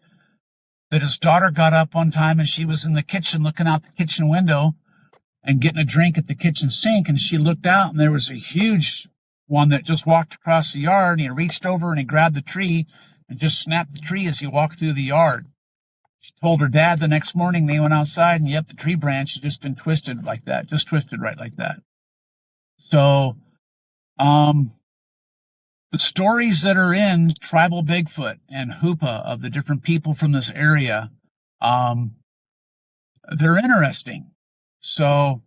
that his daughter got up one time, and she was in the kitchen looking out the kitchen window and getting a drink at the kitchen sink, and she looked out, and there was a huge one that just walked across the yard, and he reached over and he grabbed the tree and just snapped the tree as he walked through the yard. She told her dad the next morning. They went outside, and yep, the tree branch had just been twisted like that, just twisted right like that. So the stories that are in Tribal Bigfoot and Hoopa of the different people from this area, they're interesting. So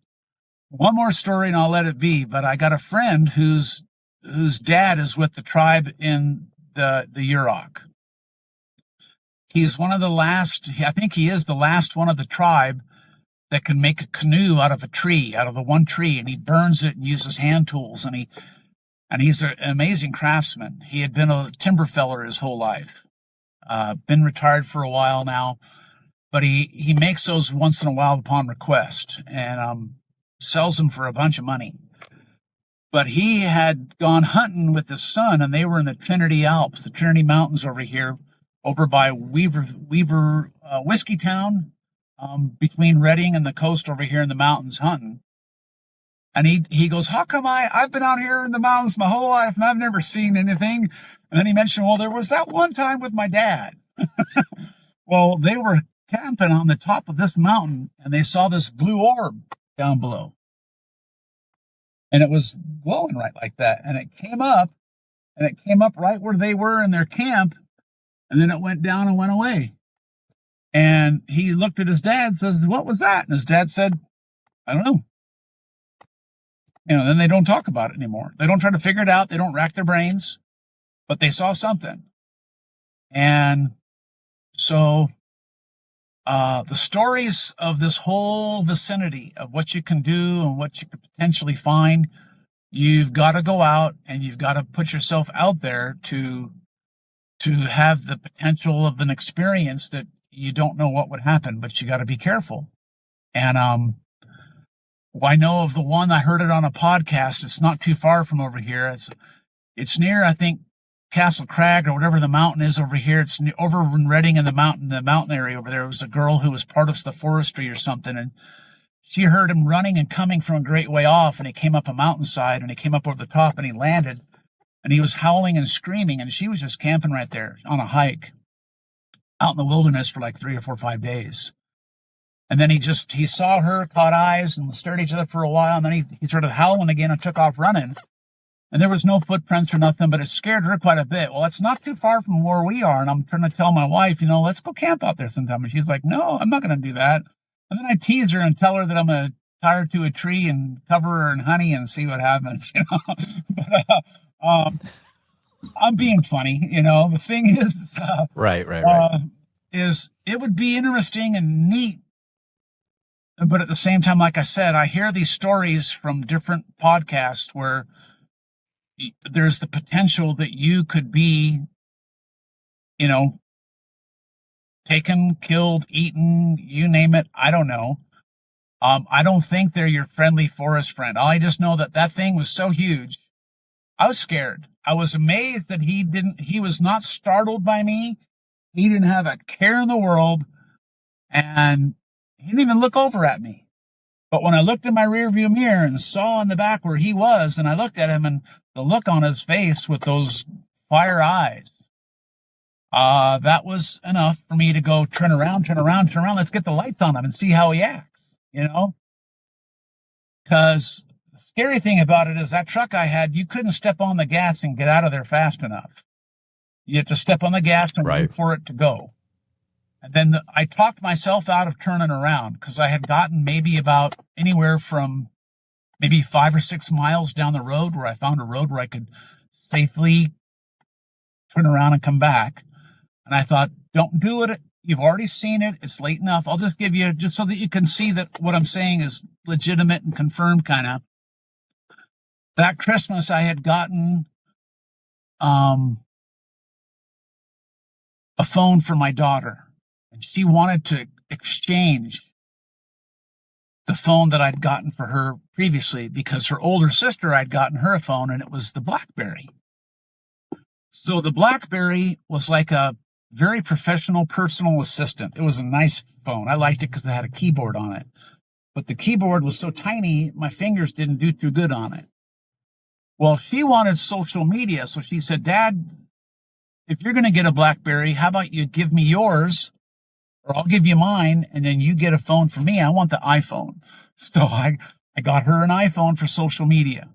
one more story and I'll let it be, but I got a friend whose dad is with the tribe in the Yurok. He's one of the last, I think he is the last one of the tribe that can make a canoe out of a tree, out of the one tree, and he burns it and uses hand tools, and he's an amazing craftsman. He had been a timber feller his whole life, been retired for a while now, but he makes those once in a while upon request, and sells them for a bunch of money. But he had gone hunting with his son, and they were in the Trinity Alps, the Trinity Mountains over here, over by Weaver Whiskey Town, between Redding and the coast over here in the mountains hunting. And he goes, how come I've been out here in the mountains my whole life and I've never seen anything? And then he mentioned, well, there was that one time with my dad. Well, they were camping on the top of this mountain, and they saw this blue orb down below. And it was glowing right like that. And it came up right where they were in their camp. And then it went down and went away. And he looked at his dad and says, what was that? And his dad said, I don't know. Then they don't talk about it anymore. They don't try to figure it out. They don't rack their brains, but they saw something. And so the stories of this whole vicinity of what you can do and what you could potentially find, you've got to go out and you've got to put yourself out there to have the potential of an experience that you don't know what would happen, but you got to be careful. And I know of the one, I heard it on a podcast. It's not too far from over here. It's near, I think, Castle Crag or whatever the mountain is over here. It's over in Redding in the mountain area over there. It was a girl who was part of the forestry or something, and she heard him running and coming from a great way off, and he came up a mountainside, and he came up over the top, and he landed, and he was howling and screaming, and she was just camping right there on a hike out in the wilderness for like 3 or 4 or 5 days. And then he saw her, caught eyes, and stared at each other for a while, and then he started howling again and took off running. And there was no footprints or nothing, but it scared her quite a bit. Well, it's not too far from where we are, and I'm trying to tell my wife, let's go camp out there sometime. And she's like, no, I'm not going to do that. And then I tease her and tell her that I'm going to tie her to a tree and cover her in honey and see what happens, But, I'm being funny, The thing is, right. Is it would be interesting and neat. But at the same time, like I said, I hear these stories from different podcasts where there's the potential that you could be, taken, killed, eaten, you name it. I don't know. I don't think they're your friendly forest friend. I just know that thing was so huge. I was scared. I was amazed that he was not startled by me. He didn't have a care in the world, and he didn't even look over at me. But when I looked in my rearview mirror and saw in the back where he was, and I looked at him and the look on his face with those fire eyes, that was enough for me to go turn around, turn around, turn around. Let's get the lights on him and see how he acts, you know? Because the scary thing about it is that truck I had, you couldn't step on the gas and get out of there fast enough. You have to step on the gas and wait for it to go. And then I talked myself out of turning around because I had gotten maybe about anywhere from maybe 5 or 6 miles down the road where I found a road where I could safely turn around and come back. And I thought, don't do it. You've already seen it. It's late enough. I'll just give you, just so that you can see that what I'm saying is legitimate and confirmed kind of. That Christmas I had gotten a phone from my daughter. And she wanted to exchange the phone that I'd gotten for her previously because her older sister, I'd gotten her a phone and it was the BlackBerry. So the BlackBerry was like a very professional personal assistant. It was a nice phone. I liked it because it had a keyboard on it. But the keyboard was so tiny, my fingers didn't do too good on it. Well, she wanted social media. So she said, Dad, if you're going to get a BlackBerry, how about you give me yours? Or I'll give you mine, and then you get a phone for me. I want the iPhone. So I got her an iPhone for social media.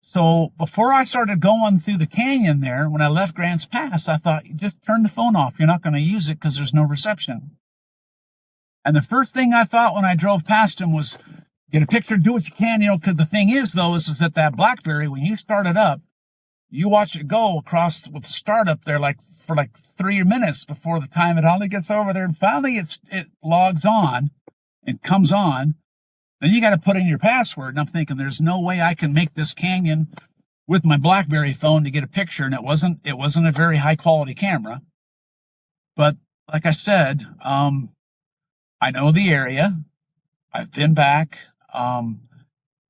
So before I started going through the canyon there, when I left Grants Pass, I thought, just turn the phone off. You're not going to use it because there's no reception. And the first thing I thought when I drove past him was, get a picture, do what you can, because the thing is, though, is that BlackBerry, when you start it up, you watch it go across with the startup there for 3 minutes before the time it only gets over there. And finally it logs on and comes on. Then you got to put in your password. And I'm thinking there's no way I can make this canyon with my BlackBerry phone to get a picture. And it wasn't a very high quality camera. But like I said, I know the area. I've been back.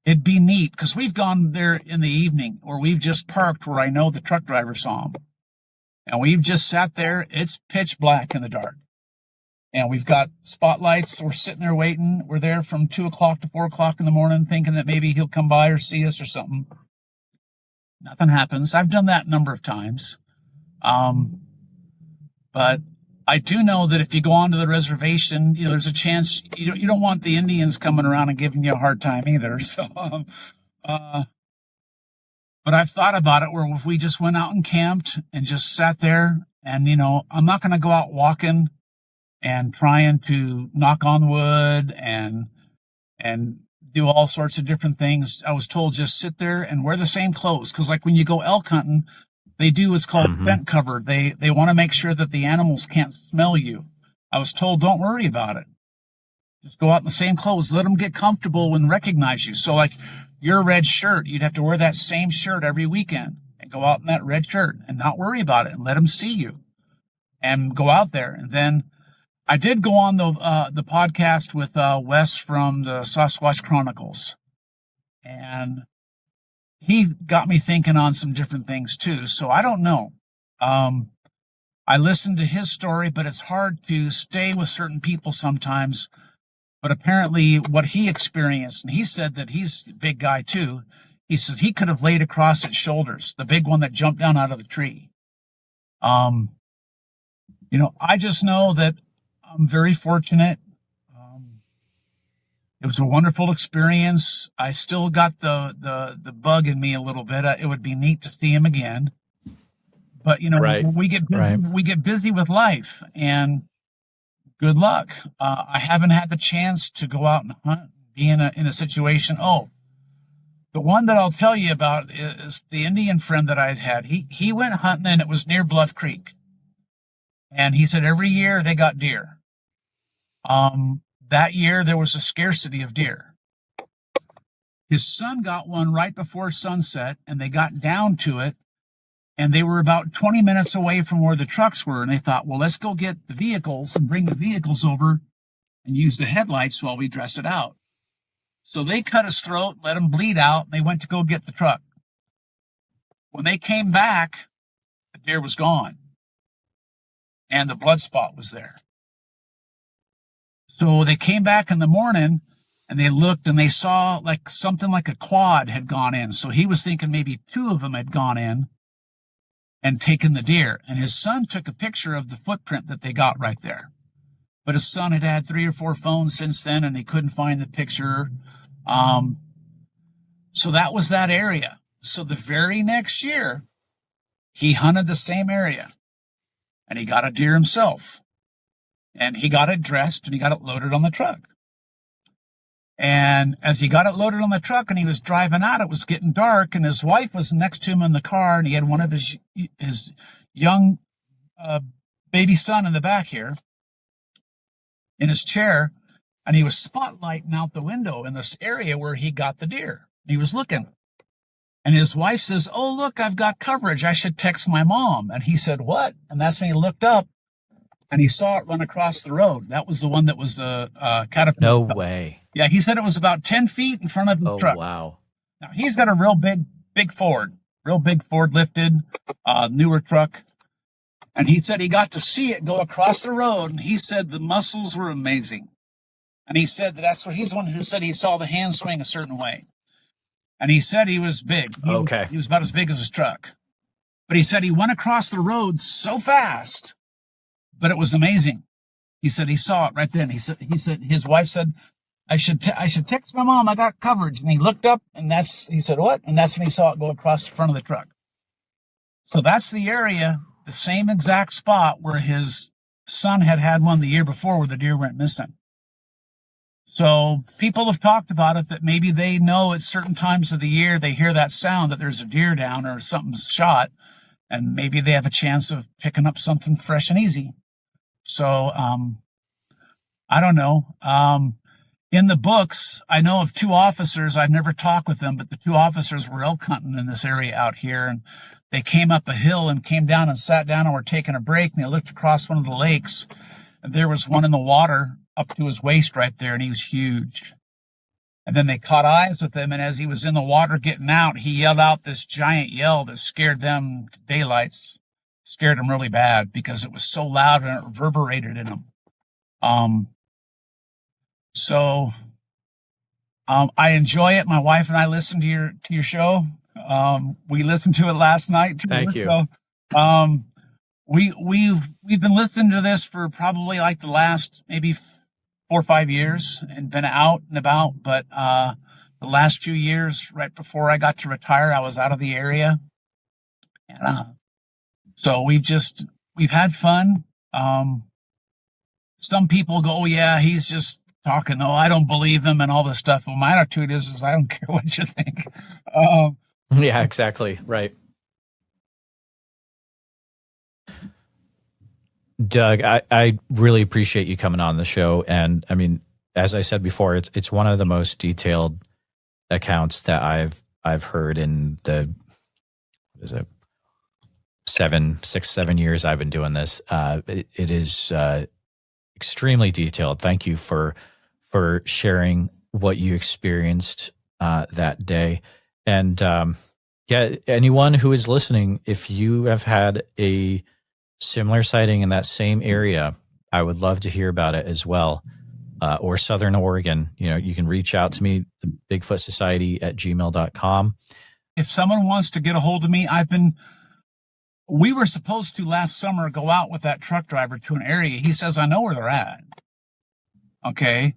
It'd be neat because we've gone there in the evening or we've just parked where I know the truck driver saw him. And we've just sat there. It's pitch black in the dark. And we've got spotlights. We're sitting there waiting. We're there from 2 o'clock to 4 o'clock in the morning thinking that maybe he'll come by or see us or something. Nothing happens. I've done that a number of times. But I do know that if you go onto the reservation, there's a chance you don't want the Indians coming around and giving you a hard time either. So, but I've thought about it where if we just went out and camped and just sat there and, I'm not going to go out walking and trying to knock on wood and do all sorts of different things. I was told just sit there and wear the same clothes. Cause like when you go elk hunting, they do what's called scent cover. They want to make sure that the animals can't smell you. I was told, don't worry about it. Just go out in the same clothes. Let them get comfortable and recognize you. So like your red shirt, you'd have to wear that same shirt every weekend and go out in that red shirt and not worry about it and let them see you and go out there. And then I did go on the podcast with Wes from the Sasquatch Chronicles, and he got me thinking on some different things too. So I don't know. I listened to his story, but it's hard to stay with certain people sometimes. But apparently what he experienced, and he said that he's a big guy too. He says he could have laid across its shoulders, the big one that jumped down out of the tree. I just know that I'm very fortunate. It was a wonderful experience. I still got the bug in me a little bit. It would be neat to see him again. But, we get busy with life, and good luck. I haven't had the chance to go out and hunt, be in a situation. Oh, the one that I'll tell you about is the Indian friend that I'd had. He went hunting, and it was near Bluff Creek. And he said every year they got deer. That year there was a scarcity of deer. His son got one right before sunset, and they got down to it, and they were about 20 minutes away from where the trucks were. And they thought, well, let's go get the vehicles and bring the vehicles over and use the headlights while we dress it out. So they cut his throat, let him bleed out, and they went to go get the truck. When they came back, the deer was gone, and the blood spot was there. So they came back in the morning, And they looked and they saw like something like a quad had gone in. So he was thinking maybe two of them had gone in and taken the deer. And his son took a picture of the footprint that they got right there. But his son had had 3 or 4 phones since then, and he couldn't find the picture. So that was that area. So the very next year, he hunted the same area, and he got a deer himself. And he got it dressed, and he got it loaded on the truck. And as he got it loaded on the truck and he was driving out, it was getting dark, and his wife was next to him in the car, and he had one of his young baby son in the back here in his chair, and he was spotlighting out the window in this area where he got the deer. He was looking. And his wife says, "Oh, look, I've got coverage. I should text my mom." And he said, "What?" And that's when he looked up and he saw it run across the road. That was the one that was the Caterpillar. No way. Yeah, he said it was about 10 feet in front of the truck. Oh, wow. Now, he's got a real big Ford, lifted, newer truck. And he said he got to see it go across the road, and he said the muscles were amazing. And he said that he's the one who said he saw the hand swing a certain way. And he said he was big. He was about as big as his truck. But he said he went across the road so fast, but it was amazing. He said he saw it right then. He said his wife said, I should text my mom. I got coverage. And he looked up, and he said, "What?" And that's when he saw it go across the front of the truck. So that's the area, the same exact spot where his son had one the year before where the deer went missing. So people have talked about it, that maybe they know at certain times of the year they hear that sound that there's a deer down or something's shot, and maybe they have a chance of picking up something fresh and easy. So I don't know. In the books, I know of 2 officers. I've never talked with them, but the 2 officers were elk hunting in this area out here, and they came up a hill and came down and sat down and were taking a break, and they looked across one of the lakes, and there was one in the water up to his waist right there, and he was huge. And then they caught eyes with him, and as he was in the water getting out, he yelled out this giant yell that scared them to daylights. Scared them really bad because it was so loud and it reverberated in them. So I enjoy it. My wife and I listen to your show. We listened to it last night. Thank you. So, we've been listening to this for probably like the last maybe 4 or 5 years and been out and about. But the last few years, right before I got to retire, I was out of the area, and so we've had fun. Some people go, "Oh yeah, he's just talking. Oh, I don't believe him," and all this stuff. Well, my attitude is I don't care what you think. Yeah, exactly. Right. Doug, I really appreciate you coming on the show. And I mean, as I said before, it's one of the most detailed accounts that I've heard in the, what is it, 7 years I've been doing this. It is extremely detailed. Thank you for sharing what you experienced that day. And yeah, anyone who is listening, if you have had a similar sighting in that same area, I would love to hear about it as well. Or Southern Oregon, you can reach out to me, Bigfoot Society @gmail.com. If someone wants to get a hold of me, we were supposed to last summer go out with that truck driver to an area. He says, "I know where they're at." Okay.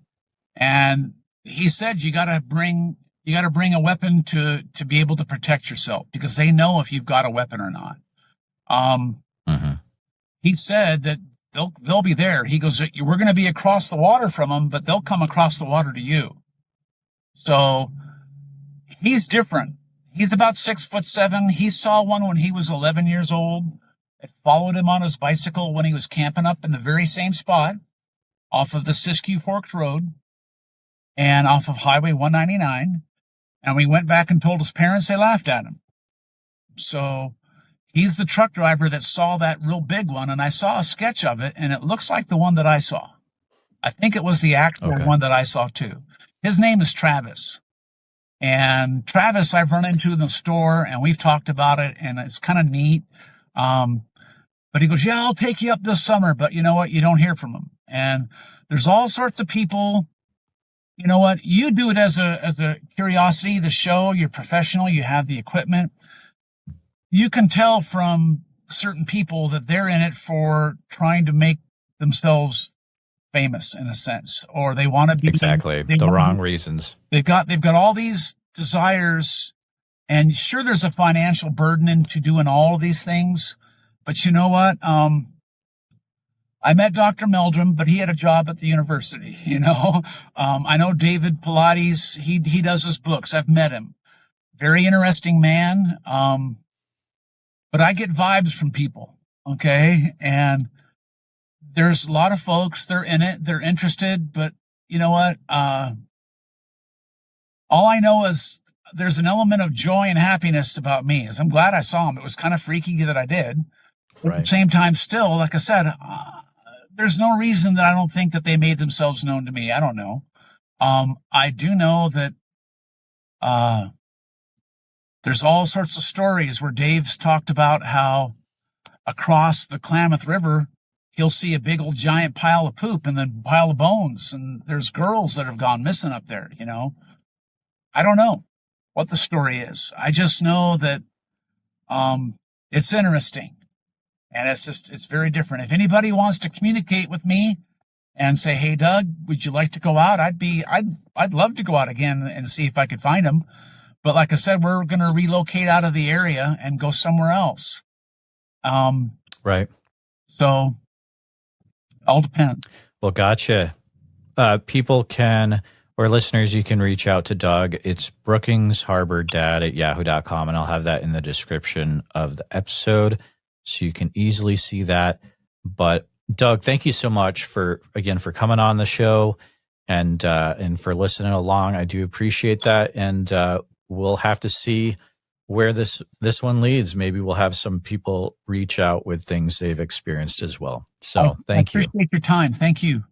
And he said, you got to bring a weapon to be able to protect yourself, because they know if you've got a weapon or not. He said that they'll be there. He goes, "We're going to be across the water from them, but they'll come across the water to you." So he's different. He's about 6'7". He saw one when he was 11 years old. It followed him on his bicycle when he was camping up in the very same spot off of the Siskiyou Forks Road and off of Highway 199. And we went back and told his parents. They laughed at him. So he's the truck driver that saw that real big one, and I saw a sketch of it, and it looks like the one that I saw. I think it was the actual one that I saw too. His name is Travis. And Travis I've run into in the store, and we've talked about it, and it's kind of neat. But he goes, "Yeah, I'll take you up this summer." But you know what? You don't hear from him. And there's all sorts of people, you know what? You do it as a curiosity, the show, you're professional, you have the equipment. You can tell from certain people that they're in it for trying to make themselves famous in a sense, or they want to be exactly the wrong reasons. They've got all these desires, and sure, there's a financial burden into doing all of these things. But you know what? I met Dr. Meldrum, but he had a job at the university, you know. I know David Pilates, he does his books. I've met him. Very interesting man. But I get vibes from people, okay? And there's a lot of folks, they're in it, they're interested, but you know what? All I know is there's an element of joy and happiness about me. As I'm glad I saw him. It was kind of freaky that I did. Right. At the same time, still, like I said, there's no reason that I don't think that they made themselves known to me. I don't know. I do know that there's all sorts of stories where Dave's talked about how across the Klamath River, he'll see a big old giant pile of poop and then pile of bones. And there's girls that have gone missing up there, you know. I don't know what the story is. I just know that it's interesting. And it's very different. If anybody wants to communicate with me and say, "Hey, Doug, would you like to go out?" I'd love to go out again and see if I could find him. But like I said, we're going to relocate out of the area and go somewhere else. Right. So all depends. Well, gotcha. People can, or listeners, you can reach out to Doug. It's brookingsharbordad@yahoo.com, and I'll have that in the description of the episode, so you can easily see that. But Doug, thank you so much for coming on the show and for listening along. I do appreciate that. And we'll have to see where this one leads. Maybe we'll have some people reach out with things they've experienced as well. So thank you. I appreciate your time. Thank you.